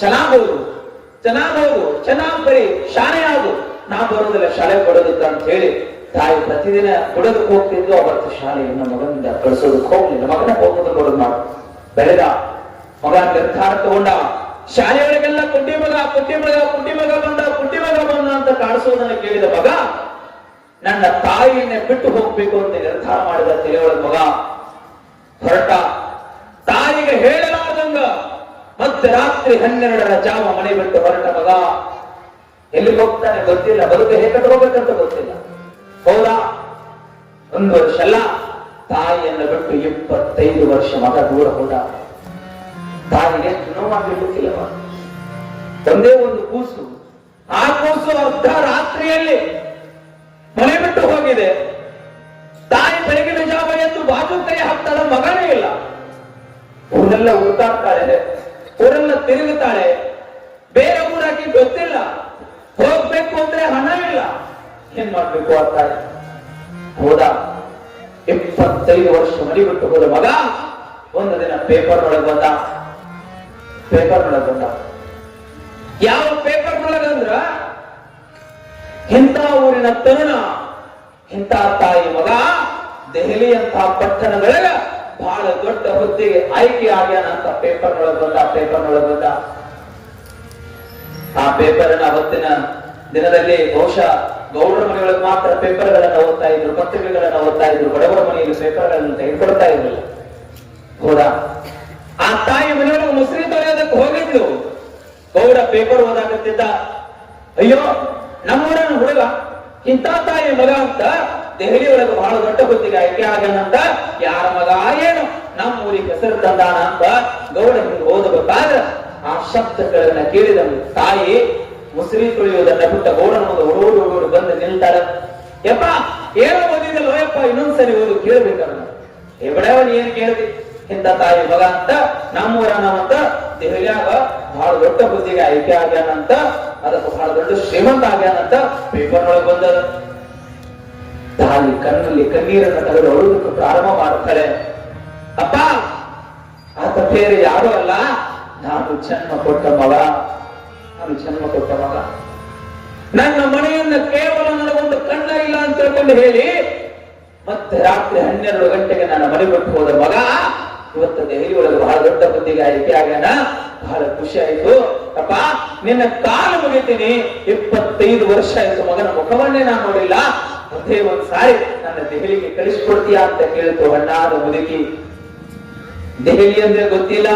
ಚೆನ್ನಾಗಬಹುದು, ಚೆನ್ನಾಗ್ ಬರೀ ಶಾಲೆ ಆಗು, ನಾ ಬರೋದಿಲ್ಲ ಶಾಲೆ ಕೊಡೋದಕ್ಕ ಅಂತ ಹೇಳಿ ತಾಯಿ ಪ್ರತಿದಿನ ಕೊಡೋದಕ್ಕೆ ಹೋಗ್ತಿದ್ದು. ಅವತ್ತು ಶಾಲೆಯನ್ನು ಮಗನಿಂದ ಕಳಿಸೋದಕ್ಕೆ ಹೋಗ್ಲಿಲ್ಲ. ಮಗನ ಹೋಗೋದಕ್ಕೆ ಕೊಡೋದು ಮಾಡು. ಬೆಳೆದ ಮಗ ನಿರ್ಧಾರ ತಗೊಂಡ. ಶಾಲೆಯೊಳಗೆಲ್ಲ ಕುಟ್ಟಿ ಮಗ ಬಂದ ಅಂತ ಕಾಣಿಸೋದನ್ನ ಕೇಳಿದ ಮಗ ನನ್ನ ತಾಯಿಯನ್ನೇ ಬಿಟ್ಟು ಹೋಗ್ಬೇಕು ಅಂತ ನಿರ್ಧಾರ ಮಾಡಿದ. ತಲೆಯೊಳಗ ಮಗ ಹೊರಟ. ತಾಯಿಗೆ ಹೇಳಲಾರ್ದಂಗ ಮತ್ತೆ ರಾತ್ರಿ 12ರ ಜಾವ ಮನೆ ಬಿಟ್ಟು ಹೊರಟ ಮಗ. ಎಲ್ಲಿ ಹೋಗ್ತಾನೆ ಗೊತ್ತಿಲ್ಲ, ಬದುಕು ಹೇಗೆ ಹೋಗ್ಬೇಕಂತ ಗೊತ್ತಿಲ್ಲ. ಹೌದಾ, 1 ವರ್ಷ ಅಲ್ಲ, ತಾಯಿಯನ್ನು ಬಿಟ್ಟು 25 ವರ್ಷ ಮಗ ದೂರ ಹೋದ. ತಾಯಿಗೆ ನೋವಾಗಿರ್ಲಿಕ್ಕಿಲ್ಲ. ಒಂದೇ ಒಂದು ಕೂಸು. ಆ ಕೂಸು ಅರ್ಧ ರಾತ್ರಿಯಲ್ಲಿ ಮನೆ ಬಿಟ್ಟು ಹೋಗಿದೆ. ತಾಯಿ ಬೆಳಗಿನ ಜಾವ ಎದ್ದು ಬಾಜು ಕೈ ಹಾಕ್ತಾಳ, ಮಗನೇ ಇಲ್ಲ. ಊರೆಲ್ಲ ಹುಡುಕಾಡ್ತಾಳೆ, ಊರೆಲ್ಲ ತಿರುಗುತ್ತಾಳೆ. ಬೇರೆ ಊರಾಗಿ ಗೊತ್ತಿಲ್ಲ. ಹೋಗ್ಬೇಕು ಅಂದ್ರೆ ಹಣ ಇಲ್ಲ. ಏನ್ ಮಾಡ್ಬೇಕು ಆ ತಾಯಿ? ಹೋದ. 25 ವರ್ಷ ಮನೆ ಬಿಟ್ಟು ಹೋದ ಮಗ ಒಂದು ದಿನ ಪೇಪರ್ ಒಳಗೆ ಬಂದ. ಯಾವ ಪೇಪರ್ ಒಳಗಂದ್ರ ಇಂಥ ಊರಿನ ತರುಣ, ಇಂಥ ತಾಯಿ ಮಗ ದೆಹಲಿ ಅಂತ ಪಟ್ಟಣಗಳ ಬಹಳ ದೊಡ್ಡ ಹುದ್ದೆಗೆ ಆಯ್ಕೆ ಆಗ್ಯಾನ ಅಂತ ಪೇಪರ್ ಒಳಗೆ ಬಂದ. ಆ ಪೇಪರ್ನ ಅವತ್ತಿನ ದಿನದಲ್ಲಿ ಬಹುಶಃ ಗೌಡರ ಮನೆಯೊಳಗೆ ಮಾತ್ರ ಪೇಪರ್ಗಳನ್ನ ಓದ್ತಾ ಇದ್ರು, ಪತ್ರಿಕೆಗಳನ್ನ ಓದ್ತಾ ಇದ್ರು. ಬಡವರ ಮನೆಯಲ್ಲಿ ಪೇಪರ್ಗಳನ್ನು ತೆಗೆದುಕೊಳ್ತಾ ಇರಲಿಲ್ಲ. ಗೌಡ ಆ ತಾಯಿ ಮನೆಯೊಳಗೆ ಮುಸ್ರಿ ತೊಳೆಯೋದಕ್ಕೆ ಹೋಗಿದ್ಲು. ಗೌಡ ಪೇಪರ್ ಓದಾಕತ್ತಿದ್ದ. ಅಯ್ಯೋ, ನಮ್ಮೂರನ ಹುಡುಗ ಇಂಥ ತಾಯಿ ಮಗ ಅಂತ ದೆಹಲಿ ಒಳಗೆ ಬಹಳ ದೊಡ್ಡ ಹೊತ್ತಿಗೆ ಆಯ್ಕೆ ಆಗ್ಯಾನಂತ. ಯಾರ ಮಗ ಏನು ನಮ್ಮ ಊರಿಗೆ ಹೆಸರು ತಂದಾನ ಅಂತ ಗೌಡ ಹಿಂಗೆ ಓದಬೇಕಾದ್ರೆ ಆ ಶಬ್ದಗಳನ್ನ ಕೇಳಿದ ತಾಯಿ ಮುಸ್ರಿ ತೊಳೆಯುವುದನ್ನ ಬಿಟ್ಟ ಗೌಡನ ಮುಂದೆ ಓಡೋಡು ಬಂದು ನಿಲ್ತಾಳ. ಯಪ್ಪ ಏನೋ ಓದಿದಲ್ಲೋ ಯಪ್ಪ, ಇನ್ನೊಂದ್ಸರಿ ಓದು ಕೇಳ್ಬೇಕಲ್ಲ. ಎಬಡವನ್ ಏನ್ ಕೇಳ್ತಿ? ಇಂಥ ತಾಯಿ ಮಗ ಅಂತ ನಮ್ಮೂರನವಂತ ದೆಹಲಿಯಾಗ ಬಹಳ ದೊಡ್ಡ ಹುದ್ದೆಗೆ ಆಯ್ಕೆ ಆಗ್ಯಾನಂತ, ಅದಕ್ಕೆ ಬಹಳ ದೊಡ್ಡ ಶ್ರೀಮಂತ ಆಗ್ಯಾನಂತ ಪೇಪರ್ ಒಳಗೆ ಬಂದದ. ತಾಯಿ ಕಣ್ಣಲ್ಲಿ ಕಣ್ಣೀರನ್ನ ತೆಗೆದು ಅಳುವುದಕ್ಕೆ ಪ್ರಾರಂಭ ಮಾಡ್ತಾಳೆ. ಅಪ್ಪ, ಆತ ಬೇರೆ ಯಾರು ಅಲ್ಲ, ನಾನು ಜನ್ಮ ಕೊಟ್ಟ ಮಗ. ನನ್ನ ಮನೆಯನ್ನ ಕೇವಲ ನನಗೊಂದು ಕಣ್ಣ ಇಲ್ಲ ಅಂತ ತಿಳ್ಕೊಂಡು ಹೇಳಿ ಮತ್ತೆ ರಾತ್ರಿ 12 ಗಂಟೆಗೆ ನನ್ನ ಮನೆ ಬಿಟ್ಟು ಹೋದ ಮಗ ಇವತ್ತು ದೆಹಲಿ ಒಳಗೆ ಬಹಳ ದೊಡ್ಡ ಹುದ್ದೆಗೆ ಆಯ್ಕೆ ಆಗ್ಯಾನ. ಬಹಳ ಖುಷಿ ಆಯ್ತು. ಅಪ್ಪ, ನಿನ್ನ ಕಾಲು ಮುಗಿತೀನಿ. 25 ವರ್ಷ ಆಯ್ತು, ಮಗನ ಮುಖವನ್ನೇ ನಾನು ನೋಡಿಲ್ಲ. ಒಂದೇ ಒಂದ್ ಸಾರಿ ನನ್ನ ದೆಹಲಿಗೆ ಕಳಿಸ್ಕೊಡ್ತೀಯಾ ಅಂತ ಕೇಳಿತು ಹಣ್ಣಾದ ಮುದುಕಿ. ದೆಹಲಿ ಅಂದ್ರೆ ಗೊತ್ತಿಲ್ಲ,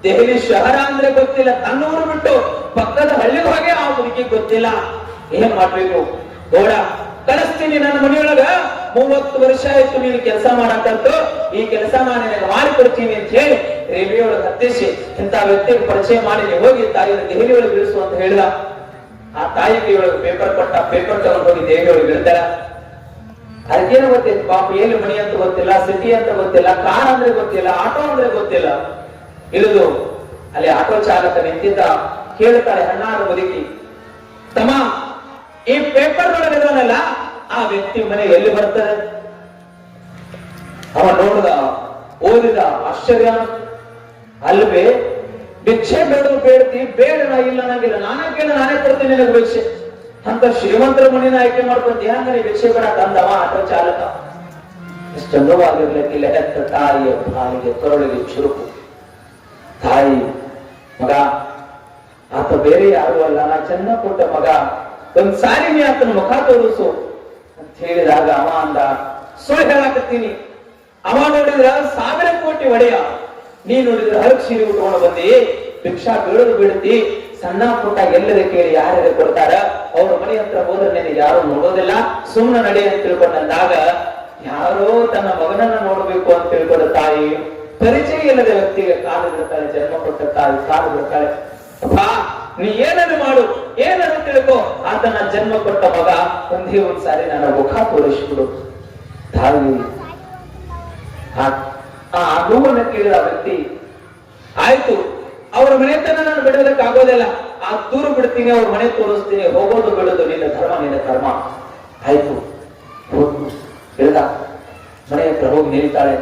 ದೆಹಲಿ ಶಹರ ಅಂದ್ರೆ ಗೊತ್ತಿಲ್ಲ, ತನ್ನೂರು ಬಿಟ್ಟು ಪಕ್ಕದ ಹಳ್ಳಿಗೆ ಹೋಗಿ ಆ ಮುದುಕಿ ಗೊತ್ತಿಲ್ಲ. ಏನ್ ಮಾಡ್ಬೇಕು? ಗೌಡ ಕಳಿಸ್ತೀನಿ, ನನ್ನ ಮನೆಯೊಳಗ 30 ವರ್ಷ ಆಯ್ತು ನೀನು ಕೆಲಸ ಮಾಡಕ್ಕಂತೂ, ಈ ಕೆಲಸ ನಾನು ನಿನಗೆ ಮಾಡಿಕೊಡ್ತೀನಿ ಅಂತ ಹೇಳಿ ರೈಲ್ವೆ ಒಳಗೆ ಹತ್ತಿಸಿ ಇಂಥ ವ್ಯಕ್ತಿಗೆ ಪರಿಚಯ ಮಾಡಿ ನೀವು ಹೋಗಿ ತಾಯಿಯನ್ನು ದೆಹಲಿ ಒಳಗೆ ಇಳಿಸು ಅಂತ ಹೇಳಿದ. ಆ ತಾಯಿ ಕೈಯೊಳಗೆ ಪೇಪರ್ ಕೊಟ್ಟ. ಪೇಪರ್ ತಗೊಂಡು ಹೋಗಿ ದೆಹಲಿ ಒಳಗೆ ಇಳ್ತಾರ. ಅದಕ್ಕೇನು ಗೊತ್ತಿತ್ತು ಪಾಪ, ಎಲ್ಲಿ ಮಣಿ ಅಂತ ಗೊತ್ತಿಲ್ಲ, ಸಿಟಿ ಅಂತ ಗೊತ್ತಿಲ್ಲ, ಕಾರ್ ಅಂದ್ರೆ ಗೊತ್ತಿಲ್ಲ, ಆಟೋ ಅಂದ್ರೆ ಗೊತ್ತಿಲ್ಲ. ಇಳಿದು ಅಲ್ಲಿ ಆಟೋ ಚಾಲಕ ನಿಂತಿದ್ದ. ಕೇಳ್ತಾಳೆ ಹಣ್ಣಾದ ಮುದುಕಿ, ತಮ್ಮ ಈ ಪೇಪರ್ ಒಳಗಿದಾನಲ್ಲ ಆ ವ್ಯಕ್ತಿ ಮನೆ ಎಲ್ಲಿ ಬರ್ತಾರೆ? ಅವ ನೋಡಿದ, ಓದಿದ, ಆಶ್ಚರ್ಯ. ಅಲ್ವೇ, ಭಿಕ್ಷೆ ಬೇಡದು ಬೇಡ್ತಿ, ಬೇಡ ಇಲ್ಲ ನಂಗಿಲ್ಲ, ನಾನೇ ಕೇಳ ನಾನೇ ಕೊಡ್ತೀನಿ ನಿನಗೆ ಭಿಕ್ಷೆ ಅಂತ ಶ್ರೀಮಂತರ ಮನೆನ ಆಯ್ಕೆ ಮಾಡ್ಕೊಂತ ಹಂಗ ಭಿಕ್ಷೆ ಬೇಡ ತಂದವ ಆಟೋ ಚಾಲಕ. ಎಷ್ಟು ನೋವಾಗಿರ್ಲಿಕ್ಕಿಲ್ಲ. ಹೆತ್ತ ತಾಯಿಯ ಬಾಯಿಗೆ ಕೊರಳಿಗೆ ಚುರುಕು. ತಾಯಿ ಮಗ ಆತ ಬೇರೆ ಯಾರು ಅಲ್ಲ, ನಾ ಜನ್ಮ ಕೊಟ್ಟ ಮಗ, ಒಂದ್ ಸಾರಿ ನೀ ಆತನ ಮುಖ ತೋರಿಸು ಅಂತ ಹೇಳಿದಾಗ ಅವ ಅಂದ, ಸುಳ್ಳು ಹೇಳಾಕತ್ತೀನಿ. ಅವ ನೋಡಿದ್ರ 1000 ಕೋಟಿ ಒಡೆಯ, ನೀ ನೋಡಿದ್ರ ಹರಕ್ ಸೀರೆ ಉಟ್ಕೊಂಡು ಬಂದಿ, ಭಿಕ್ಷಾ ಬೀಳೋದು ಬಿಡ್ತಿ, ಸಣ್ಣ ಪುಟ್ಟ ಎಲ್ಲರ ಕೇಳಿ ಯಾರ್ಯಾರು ಕೊಡ್ತಾರ, ಅವ್ರ ಮನೆ ಹತ್ರ ಹೋದ್ರೆ ನಿನಗೆ ಯಾರು ನೋಡೋದಿಲ್ಲ, ಸುಮ್ಮನೆ ನಡೆ ಅಂತ ತಿಳ್ಕೊಂಡಂದಾಗ ಯಾರೋ ತನ್ನ ಮಗನನ್ನ ನೋಡ್ಬೇಕು ಅಂತ ತಿಳ್ಕೊಂಡ ತಾಯಿ ಪರಿಚಯ ಇಲ್ಲದ ವ್ಯಕ್ತಿಗೆ ಕಾಲು ಬಿಡ್ತಾಳೆ, ಜನ್ಮ ಕೊಟ್ಟ ತಾಯಿ ಕಾಲು ಬಿಡ್ತಾಳೆ. ಅಪ್ಪಾ ನೀ ಏನಾದ್ರು ಮಾಡು, ಏನಾದ್ರು ತಿಳ್ಕೊ, ಆತನ ಜನ್ಮ ಕೊಟ್ಟ ಮಗ ಒಂದೇ ಒಂದ್ಸಾರಿ ನನ್ನ ಮುಖ ತೋರಿಸ್ಬಿಡು. ತಾಯಿ ಆ ನೋವನ್ನ ಕೇಳಿದ ವ್ಯಕ್ತಿ, ಆಯ್ತು ಅವ್ರ ಮನೆತನ ನಾನು ಬಿಡೋದಕ್ಕೆ ಆಗೋದಿಲ್ಲ, ಆ ದೂರ ಬಿಡ್ತೀನಿ, ಅವ್ರ ಮನೆ ತೋರಿಸ್ತೀನಿ, ಹೋಗೋದು ಬಿಡೋದು ನಿನ್ನ ಧರ್ಮ, ನಿನ್ನ ಕರ್ಮ. ಆಯ್ತು ಹೇಳ್ದ, ಮನೆ ಹತ್ರ ಹೋಗಿ ನಿಲ್ತಾಳೆ.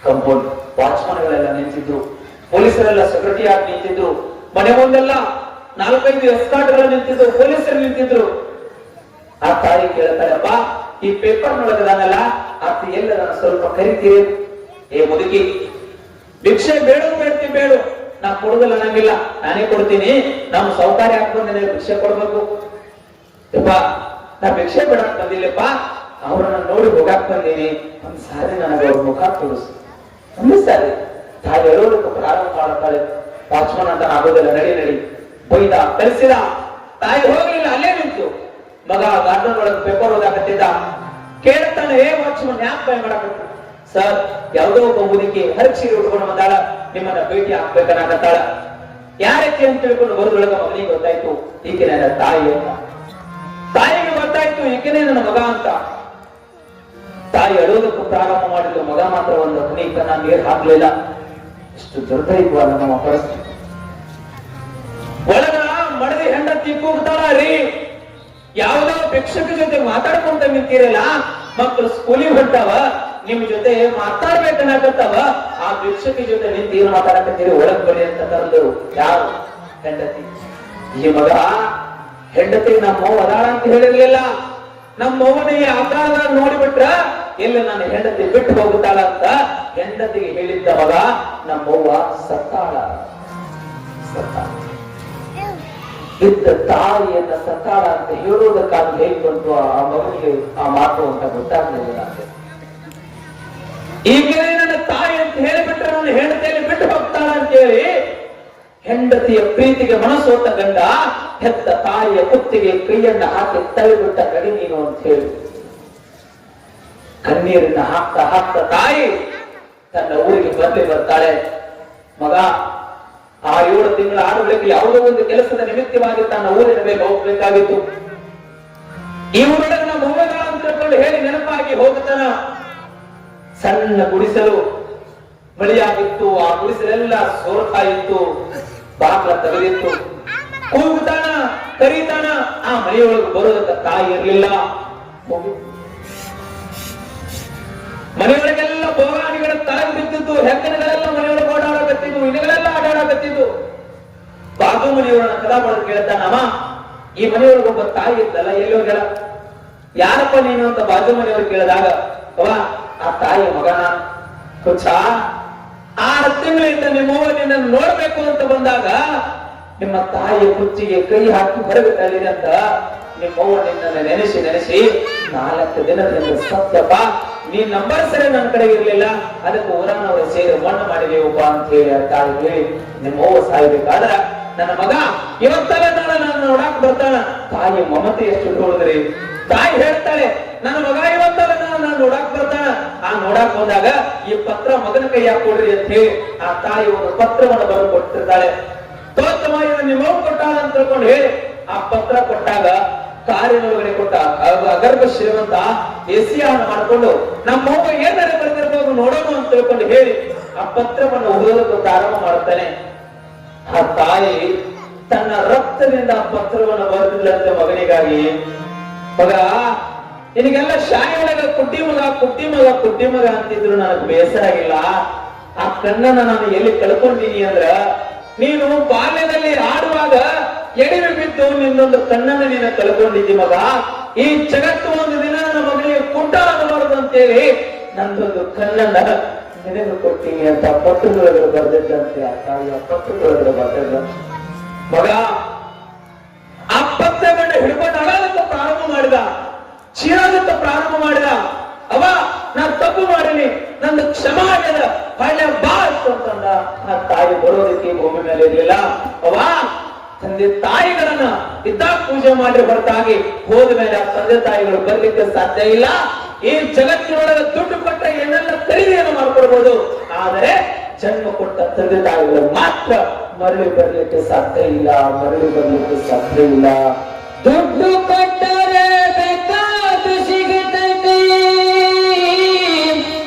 ಕಂಪೌಂಡ್ ವಾಚ್ಮನ್ಗಳೆಲ್ಲ ನಿಂತಿದ್ರು, ಪೊಲೀಸರೆಲ್ಲ ಸೆಕ್ಯೂರಿಟಿ ಆಗಿ ನಿಂತಿದ್ರು, ಮನೆ ಮುಂದೆಲ್ಲ 4-5 ಎಸ್ಕಾರ್ಟ್ಗಳು ನಿಂತಿದ್ರು, ಪೊಲೀಸರು ನಿಂತಿದ್ರು. ಆ ತಾಯಿ ಕೇಳ್ತಾಳೆ, ಅಪ್ಪ ಈ ಪೇಪರ್ ನೊಳಗದಾನಲ್ಲ ಆತ ಎಲ್ಲ ನಾನು ಸ್ವಲ್ಪ ಕರಿತೀರಿ. ಏ ಮುದುಕಿ, ಭಿಕ್ಷೆ ಬೇಡ ಬೇಡು, ನಾ ಕೊಡುದಿಲ್ಲ ಅನ್ನಂಗಿಲ್ಲ, ನಾನೇ ಕೊಡ್ತೀನಿ, ನಮ್ಮ ಸೌಕರ್ಯ ಹಾಕೊಂಡ್ ಭಿಕ್ಷೆ ಕೊಡ್ಬೇಕು. ಯಪ್ಪ ನಾ ಭಿಕ್ಷೆ ಬಿಡಕ್ ಬಂದಿಲ್ಲಪ್ಪ, ಅವ್ರನ್ನ ನೋಡಿ ಹೋಗಾಕ್ ಬಂದೀನಿ, ಒಂದ್ ಸಾರಿ ನನಗೆ ಅವ್ರ ಮುಖ ತೋರಿಸು. ಒಂದೇ ಸಾರಿ ತಾಯಿ ಹೇಳೋದಕ್ಕೆ ಪ್ರಾರಂಭ ಮಾಡ್ತಾಳೆ. ವಾಚ್ಮನ್ ಅಂತ ಆಗೋದಿಲ್ಲ, ನಡಿ ನಡಿ ಬೈದ ಕಳಿಸಿದ. ತಾಯಿ ಹೋಗ್ಲಿಲ್ಲ, ಅಲ್ಲೇ ನಿಂತು. ಮಗ ಗಾರ್ಡನ್ ಒಳಗೆ ಪೇಪರ್ ಓದಾಕತ್ತಿದ್ದ. ಕೇಳ್ತಾನೆ, ಏ ವಾಚ್ಮನ್ ಯಾಕೆ ಭಯ ಮಾಡಕತ್ತ? ಸರ್, ಯಾವುದೋ ಒಬ್ಬ ಮುದುಕಿ ಹರಕ್ ಸೀರೆ ಉಟ್ಕೊಂಡು ಬಂದಾಳ, ನಿಮ್ಮನ್ನ ಭೇಟಿ ಹಾಕ್ಬೇಕನ್ನಾಗತ್ತಾಳ. ಯಾರಕ್ಕೆ ಅಂತ ತಿಳ್ಕೊಂಡು ಬರೋದ್ರೊಳಗ ಮಗನಿಗೆ ಗೊತ್ತಾಯ್ತು ಈಕೆ ನನ್ನ ತಾಯಿ ಅಂತ. ತಾಯಿಗೆ ಗೊತ್ತಾಯ್ತು ಈಕೆನೇ ನನ್ನ ಮಗ ಅಂತ. ತಾಯಿ ಅಳೋದಕ್ಕೂ ಪ್ರಾರಂಭ ಮಾಡಿದ್ರು, ಮಗ ಮಾತ್ರ ಒಂದು ಹನಿ ಕನ್ನ ನೀರು ಹಾಕ್ಲಿಲ್ಲ. ಇಷ್ಟು ದುರ್ದೈವಲ್ಲ ನಮ್ಮ ಪರಿಸ್ಥಿತಿ. ಒಳಗ ಮಡದಿ ಹೆಂಡತಿ ಕೂಗ್ತಾಳ, ರೀ ಯಾವುದೋ ಭಿಕ್ಷಕ ಜೊತೆ ಮಾತಾಡ್ಕೊಂತ ನಿಂತಿರಲ್ಲ, ಮಕ್ಕಳು ಸ್ಕೂಲಿಗೆ ಹೊಂಟಾವ, ನಿಮ್ ಜೊತೆ ಮಾತಾಡ್ಬೇಕನ್ನಾಗತ್ತವ, ಆ ಭಿಕ್ಷಕ ಜೊತೆ ನಿಂತು ಏನ್ ಮಾತಾಡಕತ್ತೀರಿ, ಒಳಗ್ ಬಳಿ ಅಂತ ಕರೆದರು. ಯಾರು? ಹೆಂಡತಿ. ಈ ಮಗ ಹೆಂಡತಿ ನಮ್ಮವ್ವ ಅದಾಳ ಅಂತ ಹೇಳಿರ್ಲಿಲ್ಲ. ನಮ್ಮವ್ವನ ಈ ಆಕಾರದಾಗ ನೋಡಿಬಿಟ್ರ ಎಲ್ಲ ನಾನು ಹೆಂಡತಿ ಬಿಟ್ಟು ಹೋಗುತ್ತಾಳ ಅಂತ ಹೆಂಡತಿಗೆ ಹೇಳಿದ್ದ ಮಗ ನಮ್ಮವ್ವ ಸತ್ತಾಳ. ಇದ್ದ ತಾಯಿಯನ್ನ ಸತ್ತಾಳ ಅಂತ ಹೇಳುವುದಕ್ಕಾಗಿ ಹೇಗೆ ಬಂತು ಆ ಮಗನಿಗೆ ಆ ಮಾತು ಅಂತ ಗೊತ್ತಾಗ್ಲಿಲ್ಲ. ಈಗಲೇ ನನ್ನ ತಾಯಿ ಅಂತ ಹೇಳಿಬಿಟ್ರೆ ನಾನು ಹೆಂಡತಿಯಲ್ಲಿ ಬಿಟ್ಟು ಹೋಗ್ತಾಳ ಅಂತ ಹೇಳಿ ಹೆಂಡತಿಯ ಪ್ರೀತಿಗೆ ಮನಸ್ಸೋತ ಗಂಡ ಹೆತ್ತ ತಾಯಿಯ ಕುತ್ತಿಗೆ ಕೈಯನ್ನ ಹಾಕಿ ತಳ್ಳಿಬಿಟ್ಟ ಕಡಿ ನೀನು ಅಂತ ಹೇಳಿ ಕಣ್ಣೀರನ್ನ ಹಾಕ್ತಾ ಹಾಕ್ತಾ ತಾಯಿ ತನ್ನ ಊರಿಗೆ ಬರ್ತಾಳೆ. ಮಗ ಆ 7 ತಿಂಗಳ ಆಡುಗಳಿಗೆ ಯಾವುದೋ ಒಂದು ಕೆಲಸದ ನಿಮಿತ್ತವಾಗಿ ತನ್ನ ಊರಿನ ಮೇಲೆ ಹೋಗ್ಬೇಕಾಗಿತ್ತು. ಈ ಊರೊಳಗೆ ನಾವು ಹೋಗಲ್ಲ ಅಂತ ತಿಳ್ಕೊಂಡು ಹೇಳಿ ನೆನಪಾಗಿ ಹೋಗುತ್ತಾನ. ಸಣ್ಣ ಗುಡಿಸಲು ಮಳೆಯಾಗಿತ್ತು, ಆ ಗುಡಿಸಲೆಲ್ಲ ಸೋರ್ತಾ ಇತ್ತು, ಬಾಗ್ಲ ತೆಗೆದಿತ್ತು. ಕೂಗುತ್ತಾನ, ಕರೀತಾನ, ಆ ಮನೆಯೊಳಗೆ ಬರೋದಕ್ಕೆ ತಾಯಿ ಇರ್ಲಿಲ್ಲ. ಮನೆಯೊಳಗೆಲ್ಲ ಬೋಗಾಣಿಗಳ ತಲೆಗೆ ಬಿದ್ದಿದ್ದು, ಹೆಕ್ಕನಗಳೆಲ್ಲ ಮನೆಯೊಳಗೆ ಓಡಾಡಕತ್ತಿದ್ದು, ಇನಗಳೆಲ್ಲ ಆಡಾಡಕತ್ತಿದ್ದು. ಬಾಜು ಮನೆಯೊಳಗ ಕದಾ ಬಡದು ಕೇಳ್ತಾನ, ಅಮ್ಮ ಈ ಮನೆಯೊಳಗೆ ಒಬ್ಬ ತಾಯಿ ಇದ್ದಲ್ಲ ಎಲ್ಲಿ ಹೋಗ್ಯಾಳ? ಯಾರಪ್ಪ ನೀನು ಅಂತ ಬಾಜು ಮನೆಯವ್ರು ಕೇಳಿದಾಗ, ಅವ ಆ ತಾಯಿಯ ಮಗನ ಹುಚ್ಚ, 6 ತಿಂಗಳಿಂದ ನಿಮ್ಮವ್ವ ನಿನ್ನನ್ನು ನೋಡ್ಬೇಕು ಅಂತ ಬಂದಾಗ ನಿಮ್ಮ ತಾಯಿಯ ಕುಚ್ಚಿಗೆ ಕೈ ಹಾಕಿ ಹೊರಗೆ ತಳ್ಳಿದೆ ಅಂತ ನಿಮ್ಮವ್ವ ನಿನ್ನನ್ನು ನೆನೆಸಿ 4 ದಿನದಿಂದ ಸತ್ಯಪ್ಪ, ನೀ ನಂಬರ್ ಸರಿ ನನ್ನ ಕಡೆ ಇರ್ಲಿಲ್ಲ, ಅದಕ್ಕೆ ಊರನ್ನವರು ಸೇರಿ ಮಣ್ಣು ಮಾಡಿದೇವಪ್ಪ ಅಂತ ಹೇಳಿ ಆ ತಾಯಿ ಹೇಳಿ ನಿಮ್ಮವ್ವ ಸಾಯ್ಬೇಕಾದ್ರ ನನ್ನ ಮಗ ಇವತ್ತಲ್ಲ ನಾಳೆ ನಾನು ನೋಡಾಕ್ ಬರ್ತಾನ. ತಾಯಿ ಮಮತೆ ಎಷ್ಟು ನೋಡಿದ್ರಿ. ತಾಯಿ ಹೇಳ್ತಾಳೆ, ನನ್ನ ಮಗ ಇವತ್ತಲ್ಲ ನಾನು ನೋಡಾಕ್ ಬರ್ತಾನ. ಆ ನೋಡಾಕ್ ಬಂದಾಗ ಈ ಪತ್ರ ಮಗನ ಕೈ ಕೊಡ್ರಿ ಅಂತ ಹೇಳಿ ಆ ತಾಯಿ ಒಂದು ಪತ್ರವನ್ನು ಬರೆದು ಕೊಟ್ಟಿರ್ತಾಳೆ. ತೋತ್ತಮಾಯಿ ನಿಮ್ಮವ್ ಕೊಟ್ಟಾಳ ಅಂತ ತಿಳ್ಕೊಂಡು ಹೇಳಿ ಆ ಪತ್ರ ಕೊಟ್ಟಾಗ ಕಾರಿನೊಳಗಡೆ ಕೊಟ್ಟ ಅಗರ್ಭ ಶ್ರೀಮಂತ ಎಸಿಯಾನ ಮಾಡಿಕೊಂಡು ನಮ್ಮವ್ವ ಏನಾರ ಬರೆದಿರ್ಬೋದು ನೋಡೋಣ ಅಂತ ತಿಳ್ಕೊಂಡು ಹೇಳಿ ಆ ಪತ್ರವನ್ನು ಓದೋದಕ್ಕೆ ಪ್ರಾರಂಭ ಮಾಡುತ್ತಾನೆ. ಆ ತಾಯಿ ತನ್ನ ರಕ್ತದಿಂದ ಆ ಪತ್ರವನ್ನು ಬರೆದಿಲ್ಲಂತೆ ಮಗನಿಗಾಗಿ. ಮಗ ನಿನಗೆಲ್ಲ ಶಾಲೆ ಒಳಗ ಕುಟ್ಟಿ ಮಗ ಅಂತಿದ್ರು ನನಗೆ ಬೇಸರ ಆಗಿಲ್ಲ. ಆ ಕಣ್ಣನ್ನ ನಾನು ಎಲ್ಲಿ ಕಳ್ಕೊಂಡೀನಿ ಅಂದ್ರ ನೀನು ಬಾಲ್ಯದಲ್ಲಿ ಆಡುವಾಗ ಎಡಿಮೆ ಬಿದ್ದು ನಿನ್ನೊಂದು ಕಣ್ಣನ್ನ ನೀನು ಕಳ್ಕೊಂಡಿದ್ದಿ ಮಗ. ಈ ಜಗತ್ತು ಒಂದು ದಿನ ನನ್ನ ಮಗನಿಗೆ ಕುಂಟ ಆಗಬಾರದು ಅಂತೇಳಿ ನಂದೊಂದು ಕಣ್ಣನ್ನ ನಿನಗೆ ಕೊಡ್ತೀನಿ ಅಂತ ಪತ್ರದೊಳಗಡೆ ಬರ್ದಿದ್ದಂತೆ. ಆ ತಾಯಿಯ ಪತ್ರದೊಳಗಡೆ ಬರ್ದಿದ್ದ. ಮಗ ಅಪ್ಪತ್ತ ಗಂಡ ಹಿಡ್ಕೊಂಡು ಅಳಲತ್ತ ಪ್ರಾರಂಭ ಮಾಡಿದ, ಚೀರಾಲತ್ತ ಪ್ರಾರಂಭ ಮಾಡಿದ. ಅವ ನಾನ್ ತಪ್ಪು ಮಾಡೀನಿ, ನಂದು ಕ್ಷಮಾ ಆಗ್ಯದ, ಹಳ್ಳ ಬಾ ಅಂತಂದ. ಆ ತಾಯಿ ಬರೋದಕ್ಕೆ ಭೂಮಿ ಮೇಲೆ ಇರ್ಲಿಲ್ಲ. ಅವ ತಂದೆ ತಾಯಿಗಳನ್ನ ಇದ್ದಾಗ ಪೂಜೆ ಮಾಡಿ ಹೊರತಾಗಿ ಹೋದ ಮೇಲೆ ಆ ತಂದೆ ತಾಯಿಗಳು ಬರ್ಲಿಕ್ಕೆ ಸಾಧ್ಯ ಇಲ್ಲ. ಈ ಜಗತ್ತಿನೊಳಗೆ ದುಡ್ಡು ಕೊಟ್ಟ ಏನೆಲ್ಲ ಖರೀದಿಯನ್ನು ಮಾಡ್ಕೊಡ್ಬೋದು, ಆದರೆ ಜನ್ಮ ಕೊಟ್ಟ ತಂದೆ ತಾಯಿಗಳು ಮಾತ್ರ ಮರಳಿ ಬರ್ಲಿಕ್ಕೆ ಸಾಧ್ಯ ಇಲ್ಲ, ಮರಳಿ ಬರ್ಲಿಕ್ಕೆ ಸಾಧ್ಯ ಇಲ್ಲ. ದುಡ್ಡು ಕೊಟ್ಟರೆ ಬೇಕಾದು ಸಿಗುತ್ತದೆ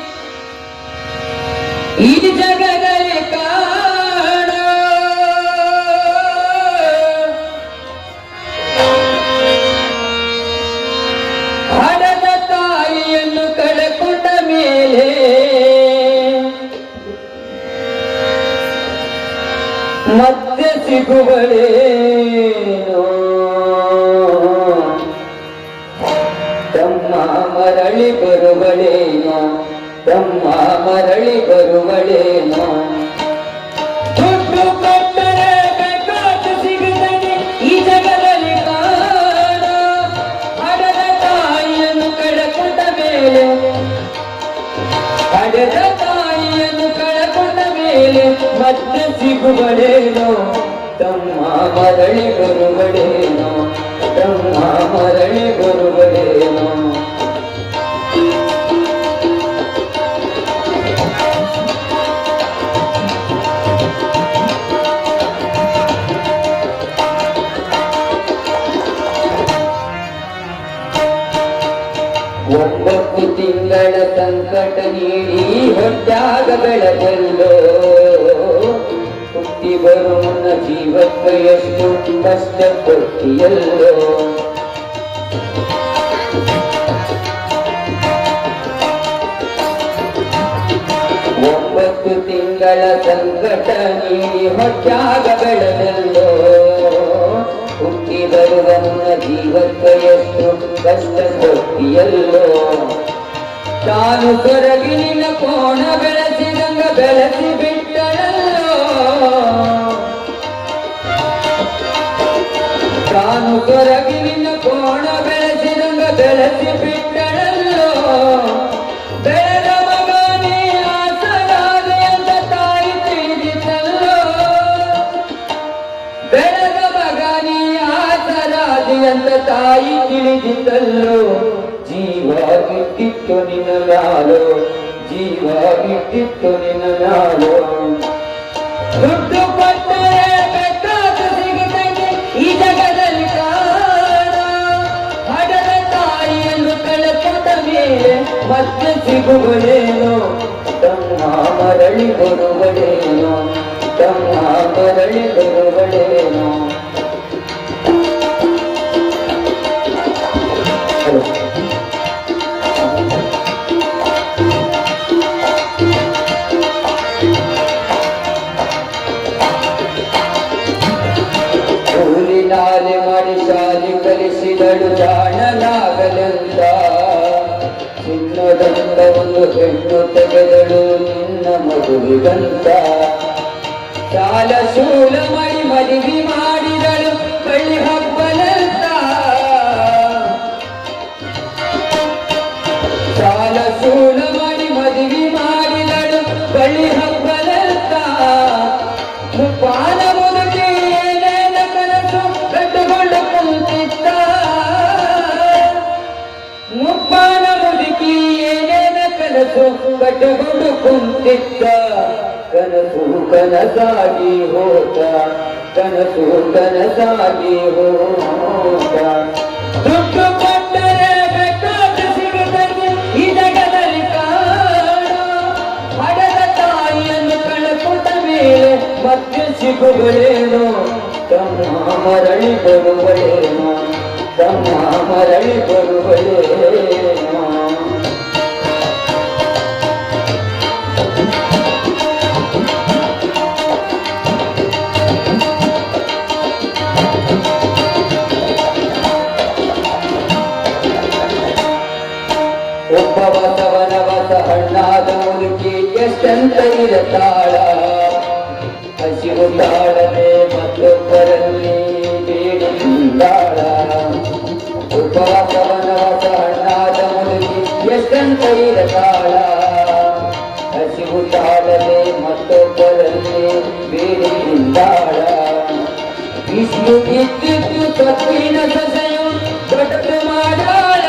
ಈ ಜಗದಲ್ಲಿ ಕಾಣ, ಹಣದ ತಾಯಿಯನ್ನು ಕಳೆಕೊಂಡ ಮೇಲೆ ಮತ್ತೆ ಸಿಗುವಳೇನೋ ತಮ್ಮ ಮರಳಿ ಬರುವಳೇನೋ, ತಮ್ಮ ಮರಳಿ ಬರುವಳೇನೋ. ದುಡ್ಡು ಕೊಟ್ಟರೆ ಬೇಕಾದ ಸಿಗುತ್ತದೆ ಈ ಜಗದಲ್ಲಿ ಕಾಣ, ಹಣದ ತಾಯಿಯನ್ನು ಕಳೆಕೊಂಡ ಮೇಲೆ, ಹಣದ ತಾಯಿಯನ್ನು ಕಳೆಕೊಂಡ ಮೇಲೆ ಮತ್ತೆ ಸಿಗುವಳೇನೋ, ತಮ್ಮ ಮರಳಿ ಬರುವಳೇನೋ, ತಮ್ಮ ಮರಳಿ ಬರುವಳೇನೋ. ಒಂಬತ್ತು ತಿಂಗಳ ಸಂಕಟ ನೀಡಿ ಹೊಟ್ಟಾಗ ಬೆಳೆದಲ್ಲೋ, ಹುಟ್ಟಿ ಬರುವನ ಜೀವಕ್ಕೆ ಎಷ್ಟು ಕಷ್ಟ ಕೊಟ್ಟಿಯಲ್ಲೋ. ಒಂಬತ್ತು ತಿಂಗಳ ಸಂಕಟ ನೀಡಿ ಹೊಟ್ಟಾಗ ಬೆಳೆದಲ್ಲೋ, ಹುಟ್ಟಿ ಬರುವನ್ನ ಜೀವಕ್ಕೆ ಎಷ್ಟು ಕಷ್ಟ ಕೊಟ್ಟಿಯಲ್ಲೋ. ತಾನು ಕೊರಗಿನ ಕೋಣ ಬೆಳೆಸಿದಂಗ ಬೆಳೆಸಿ ಬಿಟ್ಟಳಲ್ಲೋ, ತಾನು ಕೊರಗಿನ ಕೋಣ ಬೆಳೆಸಿದಂಗ ಬೆಳೆಸಿ ಬಿಟ್ಟಳಲ್ಲೋ. ಬೆಳೆದ ಮಗನೇ ಆಸರಾದೆ ಅಂತ ತಾಯಿ ತಿಳಿದಿದ್ದಲ್ಲೋ, ಬೆಳೆದ ಮಗನೇ ಆಸರಾದೆ ಅಂತ ತಾಯಿ ತಿಳಿದಿದ್ದಲ್ಲೋ. ಜೀವ ಇಟ್ಟಿತ್ತು ನಿನ್ನ ಮ್ಯಾಲೋ, ಜೀವ ಇಟ್ಟಿತ್ತು ನಿನ್ನ ಮ್ಯಾಲೋ. ದುಡ್ಡು ಕೊಟ್ಟರೆ ಬೇಕಾದ ಸಿಗುತ್ತದೆ ಈ ಜಗದಲ್ಲಿ ಕಾಣ, ಹಣದ ತಾಯಿಯನ್ನು ಕಳೆಕೊಂಡ ಮೇಲೆ ಮತ್ತೆ ಸಿಗುವಳೇನೋ, ತಮ್ಮ ಮರಳಿ ಬರುವಳೇನೋ, ತಮ್ಮ ಮರಳಿ ಬರುವಳೇನೋ. ನಾಲೆ ಮಾಡಿ ಶಾಲೆ ಕಲಿಸಿದಳು ಜಾಣನಾಗಲೆಂದ, ಚಿನ್ನದಂತ ಒಂದು ಹೆಣ್ಣು ತೆಗೆದಳು ನಿನ್ನ ಮಗುವಿಗಂತ. ಸಾಲ ಶೂಲ ಮಾಡಿ ಮದುವೆ ಮಾಡಿದಳು ಬಳ್ಳಿ ಹಬ್ಬಲಂತ, ಸಾಲ ಶೂಲ ಮಾಡಿ ಮದುವೆ ಮಾಡಿದಳು ಬಳ್ಳಿ ಹಬ್ಬಲಂತ. ಮುಪ್ಪಾನ ಮುದುಕಿ ಏನೇನ ಕನಸು ಕಟ್ಟುಕೊಂಡು ಕುಂತಿದ್ದ, ಮುಪ್ಪಾನ ಮುದುಕಿ ಏನೇನ ಕನಸು ಕಟ್ಟುಕೊಂಡು ಕುಂತಿದ್ದ. ಕನಸು ಕನಸಾಗಿ ಹೋದ, ಕನಸು ಕನಸಾಗಿ ಹೋದ. ದುಡ್ಡು ಕೊಟ್ಟರೆ ಬೇಕಾದ ಸಿಗುತ್ತದೆ ಈ ಜಗದಲ್ಲಿ ಕಾಣ, ಹಣದ ತಾಯಿಯನ್ನು ಕಳೆಕೊಂಡ ಮೇಲೆ ಮತ್ತೆ ಸಿಗುವಳೇನೋ, ತಮ್ಮ ಮರಳಿ ಬರುವಳೇನೋ, ತಮ್ಮ ಮರಳಿ ಬರುವಳೇನೋ. ಒಬ್ಬ ಬಸವನ ಬಸ ಹಣ್ಣಾದ ಮುದುಕಿ ಎಷ್ಟಂತ ಇರತಾಳ, ಹಸಿವು ತಾಳದೆ ಮತ್ತೊಬ್ಬರಲ್ಲಿ ಬೇಡಿ ತಿಂದಾಳ ಉಪವಾಸವನವಸ ಹಣ್ಣಾದ ಮುದುಕಿ ಎಷ್ಟಂತ ಇರತಾಳ ಹಸಿವು ತಾಳದೆ ಮತ್ತೊಬ್ಬರಲ್ಲಿ ಬೇಡಿ ತಿಂದಾಳ ಬಿಸಿಲು ಇದ್ದಿದ್ದು ತಪ್ಪಿನ ಸಸೆಯು ದೊಡ್ಡದು ಮಾಡಾಳ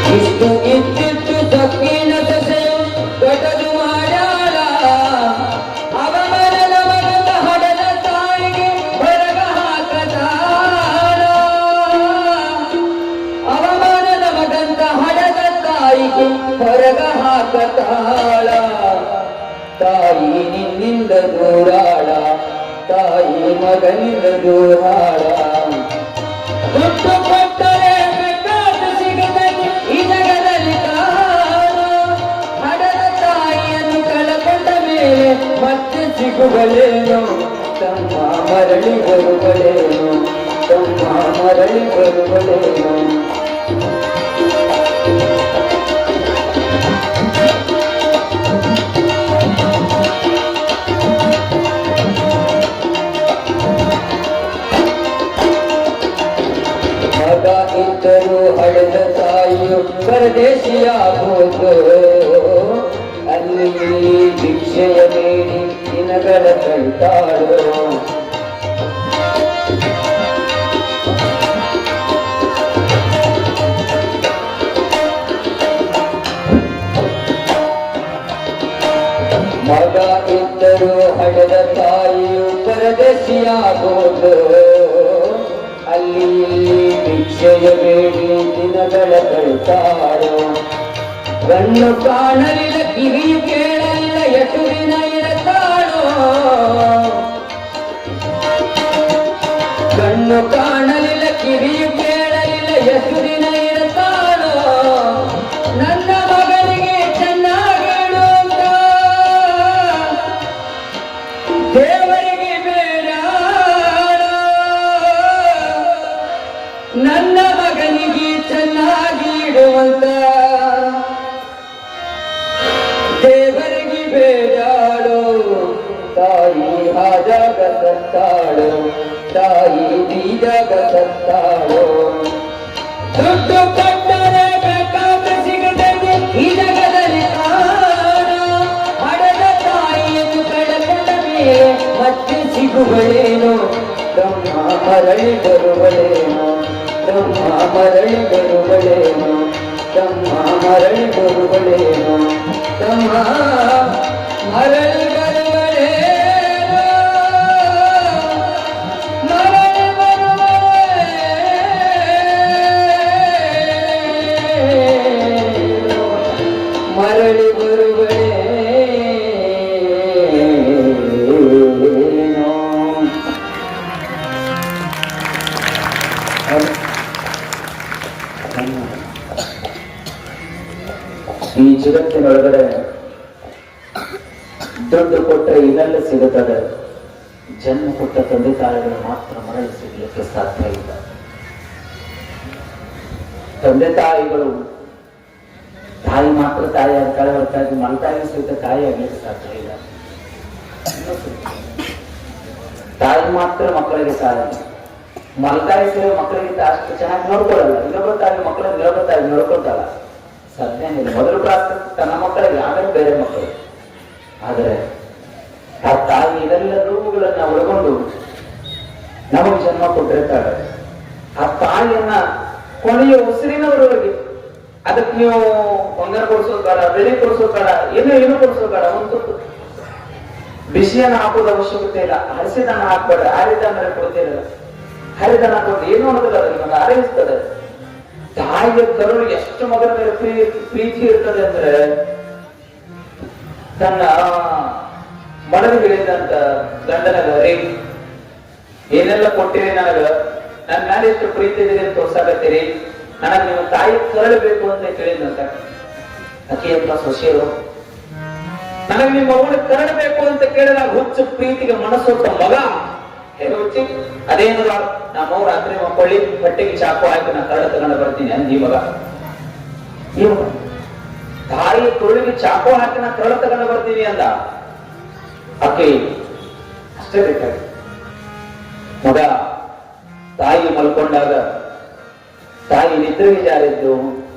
ಬಿಸಿಲು ಇದ್ದಿದ್ದು ತಪ್ಪಿನ ಸಸೆಯು ದೊಡ್ಡದು ಮಾಡಾಳ ಅವಮನದ ಮಗದ ಹಡದ ತಾಯಿಗೆ ಹೊರಗ ಹಾಕತಾಳ ಅವಮಾನದ ಮಗಂತ ಹಡದ ತಾಯಿಗೆ ಹೊರಗ ಹಾಕತಾಳ ತಾಯಿ ನಿನ್ನಿಂದ ದೂರಾಳ ತಾಯಿ ಮಗನಿಂದ ದೂರಾಳ ದುಡ್ಡು ಕೊಟ್ಟರೆ ಬೇಕಾದ ಸಿಗದೆ ಈ ಜಗದಲ್ಲಿ ಕಾಣ ಹಡದ ತಾಯಿಯನ್ನು ಕಳಕೊಂಡ ಮೇಲೆ ಮತ್ತೆ ಸಿಗುವಳೇನು ತಮ್ಮ ಮರಳಿ ಬರುವಳೇನು ತಮ್ಮ ಮರಳಿ ಬರುವಳೇನು ಮಗ ಇದ್ದರೂ ಹಳೆದ ತಾಯಿಯು ಪರದೇಶಿಯಾಗೋದು ಅಲ್ಲಿ ಭಿಕ್ಷೆಯ ಬೇಡಿ ದಿನಗಳ ಕಳ್ತಾಳು ಮಗ ಇದ್ದರೂ ಹಳೆದ ತಾಯಿಯು ಪರದೇಶಿಯಾಗೋದು ಅಲ್ಲಿ ಭಿಕ್ಷೆಯ ಬೇಡಿ ದಿನಗಳ ಕಳ್ತಾಳು ಗಣ್ಣು ಕಾಣಲಿಲ್ಲ ಕಿವಿಯು ಕೇಳಲಿಲ್ಲ ಎಷ್ಟು ದಿನ ಇರತಾಳೋ ಗಣ್ಣು ಕಾಣಲಿಲ್ಲ ಕಿವಿಯು ಕೇಳಲಿಲ್ಲ ಎಷ್ಟು ದಿನ ಇರತಾಳೋ ನನ್ನ ಮಗನಿಗೆ ಚೆನ್ನಾಗಿಡು ಅಂತ ದೇವರಿಗೆ ಬೇಡ ನನ್ನ ಮಗನಿಗೆ ಚೆನ್ನಾಗಿ ಇಡುವಂತ ದೇವರಿಗೆ ಬೇಡಾಳು ತಾಯಿ ಹಾಜಾಗ ಸತ್ತಾಳು ತಾಯಿ ಬೀಜಾಗ ಸತ್ತಾಳು ದುಡ್ಡು ಕೊಟ್ಟರೆ ಬೇಕಾದ ಸಿಗದೆ ಈ ಜಗದಲ್ಲಿ ಕಾಣ ಹಡದ ತಾಯಿಯನ್ನು ಕಳಕೊಂಡ ಮೇಲೆ ಮತ್ತೆ ಸಿಗುವಳೇನು ತಮ್ಮ ಮರಳಿ ಬರುವಳೇನು ತಮ್ಮ ಮರಳಿ ಬರುವಳೇನು ತಮ್ಮ ಮರಳಿ ಬರುವಳೇನು ತಮ್ಮ ಮರಳಿ ಬರುವಳೇನು ಮರಳಿ ಬರುವಳೇನು ಮರಳಿ ಬರುವಳೇನು ಈ ಜಗತ್ತಿನೊಳಗಡೆ ದುಡ್ಡು ಕೊಟ್ಟರೆ ಇದೆಲ್ಲ ಸಿಗುತ್ತದೆ ಜನ್ಮ ಕೊಟ್ಟ ತಂದೆ ತಾಯಿಗಳು ಮಾತ್ರ ಮರಳಿ ಸಿಗಲಿಕ್ಕೆ ಸಾಧ್ಯ ಇಲ್ಲ ತಂದೆ ತಾಯಿಗಳು ತಾಯಿ ಮಾತ್ರ ತಾಯಿ ಆಗ್ತಾಳೆ ಹೊರತಾಗಿ ಮಲತಾಯಿ ಸಹಿತ ತಾಯಿ ಆಗ್ಲಿಕ್ಕೆ ಸಾಧ್ಯ ಇಲ್ಲ ತಾಯಿ ಮಾತ್ರ ಮಕ್ಕಳಿಗೆ ಸಾಧ್ಯ ಮಲತಾಯಿ ಸೇರಿ ಮಕ್ಕಳಿಗೆ ಅಷ್ಟು ಚೆನ್ನಾಗಿ ನೋಡ್ಕೊಳ್ಳಲ್ಲ ಇನ್ನೊಬ್ಬ ತಾಯಿ ಮಕ್ಕಳನ್ನ ಇನ್ನೊಬ್ಬ ತಾಯಿ ನೋಡ್ಕೊಳ್ತಾಳ ಸಾಧ್ಯನಿಲ್ಲ ಮೊದಲು ಪ್ರಾರ್ಥನೆ ತನ್ನ ಮಕ್ಕಳಿಗೆ ಆಮೇಲೆ ಬೇರೆ ಮಕ್ಕಳು ಆದರೆ ಆ ತಾಯಿ ಇದೆಲ್ಲ ರೂಪಗಳನ್ನ ಒಳಗೊಂಡು ನಮಗೆ ಜನ್ಮ ಕೊಟ್ಟಿರ್ತಾಳೆ ಆ ತಾಯಿಯನ್ನ ಕೊನೆಯ ಉಸಿರಿನವರವರೆಗೆ ಅದಕ್ಕೆ ನೀವು ಬಂಗಾರ ಕೊಡಿಸೋದು ಬೇಡ ಬೆಳೆ ಕೊಡಿಸೋದು ಬೇಡ ಏನು ಕೊಡಿಸೋದು ಬೇಡ ಒಂದು ಬಿಸಿಯನ್ನ ಹಾಕೋದು ಅವಶ್ಯಕತೆ ಇಲ್ಲ ಹಸಿದನ್ನ ಹಾಕ್ಬೇಡ ಹರಿದನ್ನ ಕೊಡ್ತಿರಲ್ಲ ಹರಿದನ್ನ ಕೊಟ್ಟು ಏನು ಅನ್ನೋದಿಲ್ಲ ಅದಕ್ಕೆ ಒಂದು ಆರೈಸ್ತದೆ ತಾಯಿಯ ಕರುಳು ಎಷ್ಟು ಮಗನ ಮೇಲೆ ಪ್ರೀತಿ ಇರ್ತದೆ ಅಂದ್ರೆ ತನ್ನ ಮಡಲು ಹೇಳಿದಂತ ಗಂಡನಗ ರೇ ಏನೆಲ್ಲ ಕೊಟ್ಟಿರಿ ನನಗ ನನ್ನ ಮೇಲೆ ಎಷ್ಟು ಪ್ರೀತಿ ಇದೆ ಅಂತ ತೋರ್ಸಾಕತ್ತೀರಿ ನನಗೆ ನೀವು ತಾಯಿ ಕರಳಬೇಕು ಅಂತ ಕೇಳಿದಂತ ಅಕ್ಕಿಯಪ್ಪ ಸೊಸೆಯರು ನನಗೆ ನಿಮ್ಮ ಮಗನ ಕರಳಬೇಕು ಅಂತ ಕೇಳಿದಾಗ ಹುಚ್ಚು ಪ್ರೀತಿಗೆ ಮನಸ್ಸೊತ್ತ ಮಗ ಹುಚ್ಚಿ ಅದೇನು ನಮ್ಮವ್ ರಾತ್ರಿ ಮಕ್ಕಳಿ ಹೊಟ್ಟೆಗೆ ಚಾಕು ಹಾಕಿ ನಾ ಕರಡ ತಗೊಂಡು ಬರ್ತೀನಿ ಅಂದ ಈ ಮಗ ತಾಯಿ ತೊಳಿಗೆ ಚಾಕು ಹಾಕಿ ನಾ ಕರಳು ತಗೊಂಡು ಬರ್ತೀನಿ ಅಂದ. ಆಕೆ ಅಷ್ಟೇ ಬೇಕಾಗಿ ಮಗ ತಾಯಿ ಮಲ್ಕೊಂಡಾಗ ತಾಯಿ ನಿದ್ರೆಗೆ ಜಾರಿದ್ದು,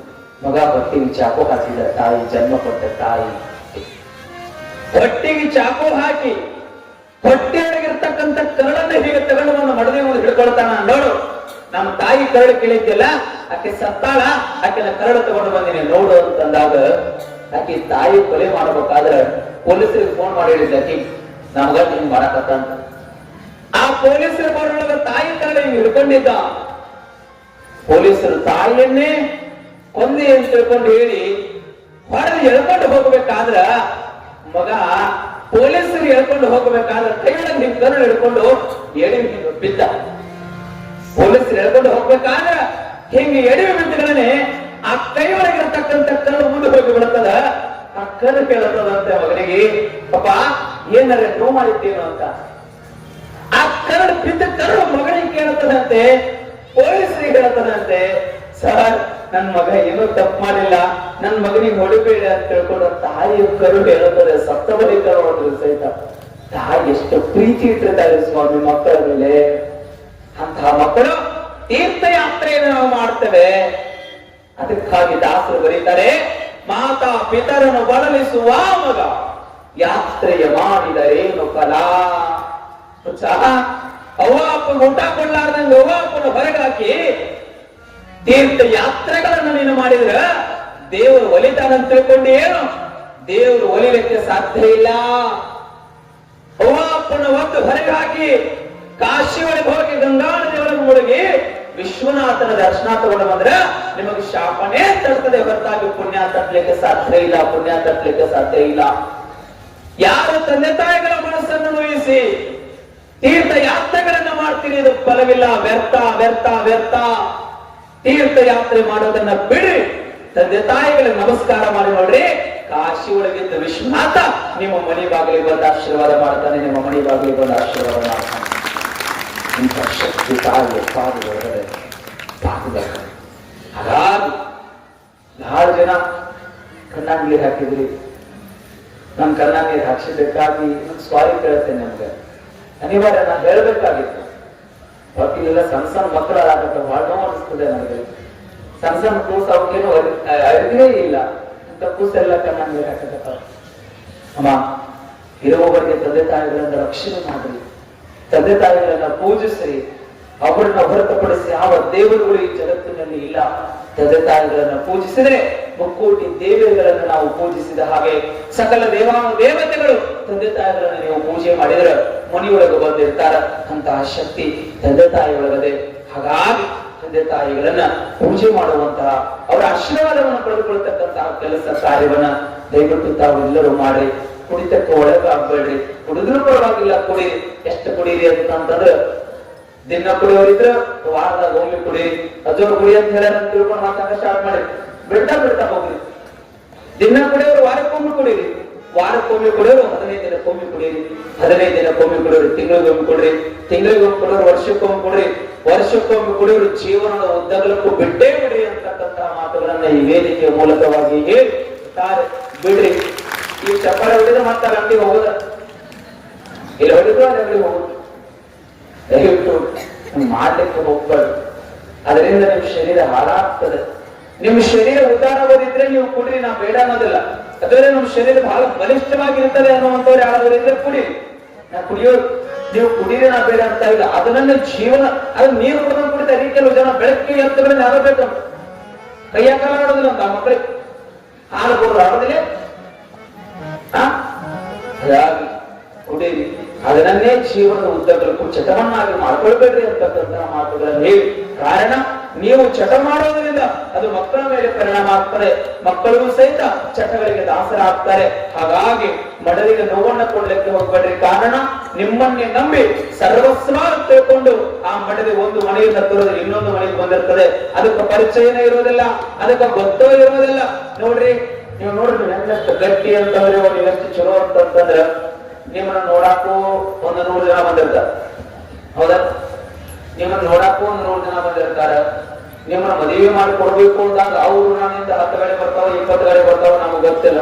ಮಗ ಹೊಟ್ಟಿಗೆ ಚಾಕು ಹಾಕಿದ ತಾಯಿ, ಜನ್ಮ ಕೊಟ್ಟ ತಾಯಿ. ಹೊಟ್ಟಿಗೆ ಚಾಕು ಹಾಕಿ ಹೊಟ್ಟೆಯೊಳಗಿರ್ತಕ್ಕಂಥ ಕರಳನ್ನ ಹೀಗೆ ತಗೊಂಡು ಒಂದು ಮಡದಿ ಮುಂದೆ ಹಿಡ್ಕೊಳ್ತಾನ. ನೋಡು, ನಮ್ಮ ತಾಯಿ ಕರಳು ಕೇಳಿದ್ಯಲ್ಲ, ಆಕೆ ಸತ್ತಾಳ, ಆಕೆನ ಕರಳು ತಗೊಂಡು ಬಂದಿನಿ ನೋಡು ಅಂತಂದಾಗ, ಆಕೆ ತಾಯಿ ಕೊಲೆ ಮಾಡ್ಬೇಕಾದ್ರೆ ಪೊಲೀಸರಿಗೆ ಫೋನ್ ಮಾಡಿ ಹೇಳಿದ್ದ, ಆಕಿ ನಮಗ ಹಿಂಗ್ ಮಾಡಕತ್ತ ಅಂತ. ಆ ಪೊಲೀಸರ ಬೋರ್ನೊಳಗ ತಾಯಿ ಕರಳು ಹಿಂಗ್ ಹಿಡ್ಕೊಂಡಿದ್ದ. ಪೊಲೀಸರು ತಾಯಿಯನ್ನೇ ಕೊಂದಿ ಅಂತ ತಿಳ್ಕೊಂಡು ಹೇಳಿ ಹೊಡೆದು ಎಳ್ಕೊಂಡು ಹೋಗ್ಬೇಕಾದ್ರ, ಮಗ ಪೊಲೀಸರು ಎಳ್ಕೊಂಡು ಹೋಗ್ಬೇಕಾದ್ರೆ ಕೈಯೊಳಗೆ ಹಿಂಗ್ ಕರಳು ಹಿಡ್ಕೊಂಡು ಎಡಿ ಹಿಂಗ ಬಿದ್ದ. ಪೊಲೀಸರು ಎಳ್ಕೊಂಡು ಹೋಗ್ಬೇಕಾದ್ರ ಹಿಂಗೆ ಎಡಿವಿ ಬಿದ್ದಗಳೇ ಆ ಕೈ ಒಳಗಿರತಕ್ಕಂಥ ಕರಳು ಮುಂದೆ ಹೋಗಿ ಬಿಡುತ್ತದ. ಆ ಕರು ಕೇಳುತ್ತದಂತೆ ಮಗನಿಗೆ, ಪಾಪ ಏನಾರ ನೋವು ಮಾಡಿದ್ದೇನು ಅಂತ. ಆ ಕರಡು ಬಿದ್ದ ಕರಡು ಮಗನಿಗೆ ಕೇಳುತ್ತದಂತೆ, ಪೊಲೀಸರಿಗೆ ಹೇಳುತ್ತದಂತೆ, ಸರ್ ನನ್ ಮಗ ಏನೂ ತಪ್ಪು ಮಾಡಿಲ್ಲ, ನನ್ ಮಗನಿಗೆ ಹೊಡಿಬೇಡ ಅಂತ ತಿಳ್ಕೊಂಡು ತಾಯಿಯ ಕರು ಹೇಳುತ್ತದೆ. ಸತ್ತ ಬಳಿಕ ನೋಡಿದ್ರು ಸಹಿತ ತಾಯಿ ಎಷ್ಟು ಪ್ರೀತಿ ಇಟ್ಟಿರ್ತಾರೆ ಸ್ವಾಮಿ ಮಕ್ಕಳ ಮೇಲೆ. ಅಂತಹ ಮಕ್ಕಳು ತೀರ್ಥಯಾತ್ರೆಯನ್ನು ನಾವು ಮಾಡ್ತೇವೆ. ಅದಕ್ಕಾಗಿ ದಾಸರು ಬರೀತಾರೆ, ಮಾತಾ ಪಿತರನ್ನು ಬಳಲಿಸುವ ಮಗ ಯಾತ್ರೆಯ ಮಾಡಿದರೇನು ಫಲ. ಅವ್ವ ಅಪ್ಪನ ಊಟ ಕೊಡ್ಲಾರ್ದಂಗ ಅವ್ವ ಅಪ್ಪನ ಹೊರಗಾಕಿ ತೀರ್ಥ ಯಾತ್ರೆಗಳನ್ನು ನೀನು ಮಾಡಿದ್ರ ದೇವರು ಒಲಿತಾನಂತ ತಿಳ್ಕೊಂಡು ಏನು? ದೇವರು ಒಲಿಲಿಕ್ಕೆ ಸಾಧ್ಯ ಇಲ್ಲ. ಅವ್ವ ಅಪ್ಪನ ಒತ್ತು ಹೊರಗೆ ಹಾಕಿ ಕಾಶಿ ಒಳಗೆ ಹೋಗಿ ಗಂಗಾ ನದಿಯೊಳಗೆ ಮುಳುಗಿ ವಿಶ್ವನಾಥನ ದರ್ಶನ ತಗೊಂಡು ಬಂದ್ರೆ ನಿಮಗೆ ಶಾಪನೇ ತಡ್ತದೆ ಹೊರತಾಗಿ ಪುಣ್ಯ ತಟ್ಟಲಿಕ್ಕೆ ಸಾಧ್ಯ ಇಲ್ಲ, ಪುಣ್ಯ ತಟ್ಟಲಿಕ್ಕೆ ಸಾಧ್ಯ ಇಲ್ಲ. ಯಾರು ತಂದೆ ತಾಯಿಗಳ ಮನಸ್ಸನ್ನು ನೋಯಿಸಿ ತೀರ್ಥ ಯಾತ್ರೆಗಳನ್ನ ಮಾಡ್ತೀರಿ, ಇದು ಫಲವಿಲ್ಲ, ವ್ಯರ್ಥ ವ್ಯರ್ಥ ವ್ಯರ್ಥ. ತೀರ್ಥಯಾತ್ರೆ ಮಾಡೋದನ್ನ ಬಿಡಿ, ತಂದೆ ತಾಯಿಗಳಿಗೆ ನಮಸ್ಕಾರ ಮಾಡಿ ನೋಡ್ರಿ. ಕಾಶಿ ಒಳಗಿದ್ದ ವಿಶ್ವನಾಥ ನಿಮ್ಮ ಮನೆ ಬಾಗಿಲಿಗೆ ಬಂದು ಆಶೀರ್ವಾದ ಮಾಡ್ತಾನೆ, ನಿಮ್ಮ ಮನೆ ಬಾಗಿಲಿಗೆ ಬಂದು ಆಶೀರ್ವಾದ ಮಾಡ್ತಾನೆ. ಇಂಥ ಶಕ್ತಿ ತಾಯಿಯ ಪಾದದೊಳಗಡೆ ಪಾದದಾಗ. ಹಾಗಾಗಿ ಬಹಳ ಜನ ಕಣ್ಣಾಗ ನೀರು ಹಾಕಿದ್ರಿ, ನನ್ ಕಣ್ಣಾಗ ನೀರು ಹಾಕ್ಸಿದ್ದಕ್ಕಾಗಿ ಸ್ವಾರಿ ಕೇಳ್ತೇನೆ. ನಮ್ಗೆ ಅನಿವಾರ್ಯ ನಾನು ಹೇಳ್ಬೇಕಾಗಿತ್ತು. ಇಲ್ಲೆಲ್ಲ ಸಣ್ಣ ಸಣ್ಣ ಮಕ್ಕಳಾಗತ್ತೆ, ಬಹಳ ನೋವು ಅನಿಸ್ತದೆ ನನಗೆ. ಸಣ್ಣ ಸಣ್ಣ ಕೂಸು ಅವಕ್ಕೇನು ಅರಿವೇ ಇಲ್ಲ ಅಂತ ಕೂಸೆಲ್ಲ ಕಣ್ಣಾಗ ನೀರು ಹಾಕತ್ತ. ಅಮ್ಮ, ಇರುವವರಿಗೆ ತಂದೆ ತಾಯಿಗಳನ್ನ ರಕ್ಷಣೆ ಮಾಡ್ರಿ, ತಂದೆ ತಾಯಿಗಳನ್ನ ಪೂಜಿಸ್ರಿ. ಅವರನ್ನ ಹೊರತುಪಡಿಸಿ ಯಾವ ದೇವರುಗಳು ಈ ಜಗತ್ತಿನಲ್ಲಿ ಇಲ್ಲ. ತಂದೆ ತಾಯಿಗಳನ್ನ ಪೂಜಿಸಿದ್ರೆ ಮುಕ್ಕೋಟಿ ದೇವರುಗಳನ್ನು ನಾವು ಪೂಜಿಸಿದ ಹಾಗೆ ಸಕಲ ದೇವತೆಗಳು ತಂದೆ ತಾಯಿಗಳನ್ನ ನೀವು ಪೂಜೆ ಮಾಡಿದ್ರೆ ಮನೆಯೊಳಗೆ ಬಂದಿರ್ತಾರ. ಅಂತಹ ಶಕ್ತಿ ತಂದೆ ತಾಯಿ ಒಳಗದೆ. ಹಾಗಾಗಿ ತಂದೆ ತಾಯಿಗಳನ್ನ ಪೂಜೆ ಮಾಡುವಂತಹ, ಅವರ ಆಶೀರ್ವಾದವನ್ನು ಪಡೆದುಕೊಳ್ತಕ್ಕಂತಹ ಕೆಲಸ ಕಾರ್ಯವನ್ನ ದಯವಿಟ್ಟು ತಾವೆಲ್ಲರೂ ಮಾಡಿ. ಕುಡಿತಕ್ಕೆ ಒಳಗಾಗಬೇಡ್ರಿ, ಕುಡಿದ್ರೂ ಪರವಾಗಿಲ್ಲ, ಕುಡೀರಿ. ಎಷ್ಟು ಕುಡೀರಿ ಅಂತಂದ್ರೆ, ದಿನ ಕುಡಿಯೋರಿದ್ರೆ ವಾರದಾಗ ಒಮ್ಮೆ ಕುಡೀರಿ. ಅಜೋರು ಕುಡಿ ಅಂತ ಹೇಳ ತಿಳ್ಕೊಂಡು ಮಾತಾಡ ಸ್ಟಾರ್ಟ್ ಮಾಡಿ, ಬಿಡ್ತಾ ಬಿಡ್ತಾ ಹೋಗ್ರಿ. ದಿನ ಕುಡಿಯೋರು ವಾರಕ್ಕೊಮ್ಮೆ ಕುಡೀರಿ, ವಾರಕ್ಕೊಮ್ಮೆ ಕುಡಿಯೋರು 15 ದಿನಕ್ಕೊಮ್ಮೆ ಕುಡೀರಿ, 15 ದಿನಕ್ಕೊಮ್ಮೆ ಕುಡಿಯೋರು ತಿಂಗಳಿಗೊಮ್ಮೆ ಕೊಡ್ರಿ, ತಿಂಗಳಿಗೊಮ್ಮೆ ಕೊಡೋರು ವರ್ಷಕ್ಕೊಮ್ಮೆ ಕೊಡ್ರಿ, ವರ್ಷಕ್ಕೊಮ್ಮೆ ಕುಡಿಯೋರು ಜೀವನದ ಉದ್ದಗಲಕ್ಕೂ ಬಿಟ್ಟೇ ಬಿಡ್ರಿ ಅಂತಕ್ಕಂತಹ ಮಾತುಗಳನ್ನ ಈ ವೇದಿಕೆಯ ಮೂಲಕವಾಗಿ ಹೇಳ್ತಾರೆ. ಬಿಡ್ರಿ. ಈ ಚಪ್ಪರ ಹೊಡಿದ್ರೆ ಮತ್ತೆ ಅಂಗಡಿಗೆ ಹೋಗುದ, ಇಲ್ಲಿ ಹೊಡಿದ್ರು ಅಲ್ಲಿ ಅಂಗಡಿಗೆ ಹೋಗುದು. ದಯವಿಟ್ಟು ಮಾಡ್ಲಿಕ್ಕೆ ಹೋಗ್ಬಾರ್ದು. ಅದರಿಂದ ನಿಮ್ ಶರೀರ ಹಾಳಾಗ್ತದೆ. ನಿಮ್ ಶರೀರ ಉದ್ದಾರವಾಗಿದ್ರೆ ನೀವು ಕುಡ್ರಿ, ನಾ ಬೇಡ ಅನ್ನೋದಿಲ್ಲ. ಅದ್ರೆ ನಮ್ ಶರೀರ ಬಹಳ ಬಲಿಷ್ಠವಾಗಿರ್ತದೆ ಅನ್ನುವಂಥವ್ರು ಯಾರಾದ್ರೂ ಇದ್ರೆ ಕುಡೀರಿ. ನಾ ಕುಡಿಯೋರು, ನೀವು ಕುಡೀರಿ, ನಾ ಬೇಡ ಅಂತ ಇಲ್ಲ. ಅದು ನನ್ನ ಜೀವನ. ಅದು ನೀರು ಕುಡಿದು ಕುಡಿತಾರೆ. ಕೆಲವು ಜನ ಬೆಳಗ್ಗೆ ಎತ್ತುಗಳನ್ನ ಆಗಬೇಕಂತ ಕೈಯ ಕಾಲ ಆಡೋದಿಲ್ಲ ಅಂತ ಆ ಮಕ್ಕಳಿಗೆ ಹಾಲು ಕೊಡೋದು ಆಡೋದಿಲ್ಲ. ಹಾಗಾಗಿ ಕುಡೀರಿ, ಅದನ್ನೇ ಜೀವನದ ಉದ್ದಗಲಕ್ಕೂ ಚಟವನ್ನಾಗಿ ಮಾಡ್ಕೊಳ್ಬೇಡ್ರಿ ಅಂತಕ್ಕಂತಹ ಮಾತುಗಳನ್ನು ಹೇಳಿ. ಕಾರಣ, ನೀವು ಚಟ ಮಾಡೋದ್ರಿಂದ ಅದು ಮಕ್ಕಳ ಮೇಲೆ ಪರಿಣಾಮ ಆಗ್ತದೆ, ಮಕ್ಕಳಿಗೂ ಸಹಿತ ಚಟಗಳಿಗೆ ದಾಸರಾಗ್ತಾರೆ. ಹಾಗಾಗಿ ಮಡಲಿಗೆ ನೋವನ್ನ ಕೊಡ್ಲಿಕ್ಕೆ ಹೋಗ್ಬೇಡ್ರಿ. ಕಾರಣ, ನಿಮ್ಮನ್ನೇ ನಂಬಿ ಸರ್ವಸ್ವ ತಿಳ್ಕೊಂಡು ಆ ಮಡಲಿ ಒಂದು ಮನೆಯಿಂದ ತರೋದು ಇನ್ನೊಂದು ಮನೆಗೆ ಬಂದಿರ್ತದೆ. ಅದಕ್ಕೆ ಪರಿಚಯನೇ ಇರೋದಿಲ್ಲ, ಅದಕ್ಕೆ ಗೊತ್ತೋ ಇರೋದಿಲ್ಲ. ನೋಡ್ರಿ, ನೀವು ನೋಡ್ರಿ, ನೆನ್ನೆಷ್ಟು ಗಟ್ಟಿ ಅಂತಂದ್ರೆ ಎಷ್ಟು ಚಲೋ ಅಂತಂದ್ರೆ ನಿಮ್ಮನ್ನ ನೋಡಾಕು 100 ಜನ ಬಂದಿರ್ತಾರೆ. ಹೌದಾ? ನಿಮ್ಮನ್ನ ನೋಡಾಕು 100 ಜನ ಬಂದಿರ್ತಾರೆ. ನಿಮ್ಮನ್ನ ಮದುವೆ ಮಾಡಿ ಕೊಡ್ಬೇಕು ಅಂದಾಗ ಅವ್ರು ನಾನಿಂದ 10 ಗಾಡಿ ಬರ್ತಾವ 20 ಗಾಡಿ ಬರ್ತಾವ ನಮ್ಗೆ ಗೊತ್ತಿಲ್ಲ.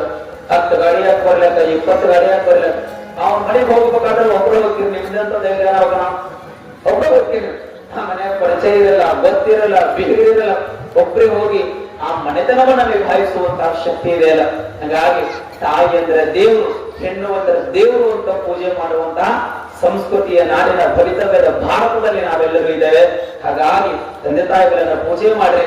10 ಗಾಡಿ ಯಾಕೆ ಬರ್ಲಕ್ಕ 20 ಗಾಡಿ ಯಾಕೆ ಬರ್ಲಕ್ಕ? ಅವ್ನ ಮನೆಗೆ ಹೋಗ್ಬೇಕಾದ್ರೆ ಒಬ್ಬರು ಹೋಗ್ತೀರಿ, ನಿಮ್ದಂತ ಧೈರ್ಯ ಅವಾಗ ನಾವು ಒಬ್ಬರು ಹೋಗ್ತೀರಿ. ಆ ಮನೆಯ ಪರಿಚಯ ಇರಲ್ಲ, ಗೊತ್ತಿರಲ್ಲ, ಬಿಗಿರಲ್ಲ, ಒಬ್ಬರೇ ಹೋಗಿ ಆ ಮನೆತನವನ್ನ ನಿಭಾಯಿಸುವಂತಹ ಶಕ್ತಿ ಇದೆ ಅಲ್ಲ. ಹಾಗಾಗಿ ತಾಯಿ ಅಂದ್ರೆ ದೇವರು, ಹೆಣ್ಣು ಅಂದ್ರೆ ದೇವರು ಅಂತ ಪೂಜೆ ಮಾಡುವಂತಹ ಸಂಸ್ಕೃತಿಯ ನಾಡಿನ ಭವಿತವ್ಯದ ಭಾರತದಲ್ಲಿ ನಾವೆಲ್ಲರೂ ಇದ್ದೇವೆ. ಹಾಗಾಗಿ ತಂದೆ ತಾಯಿಗಳನ್ನ ಪೂಜೆ ಮಾಡ್ರಿ.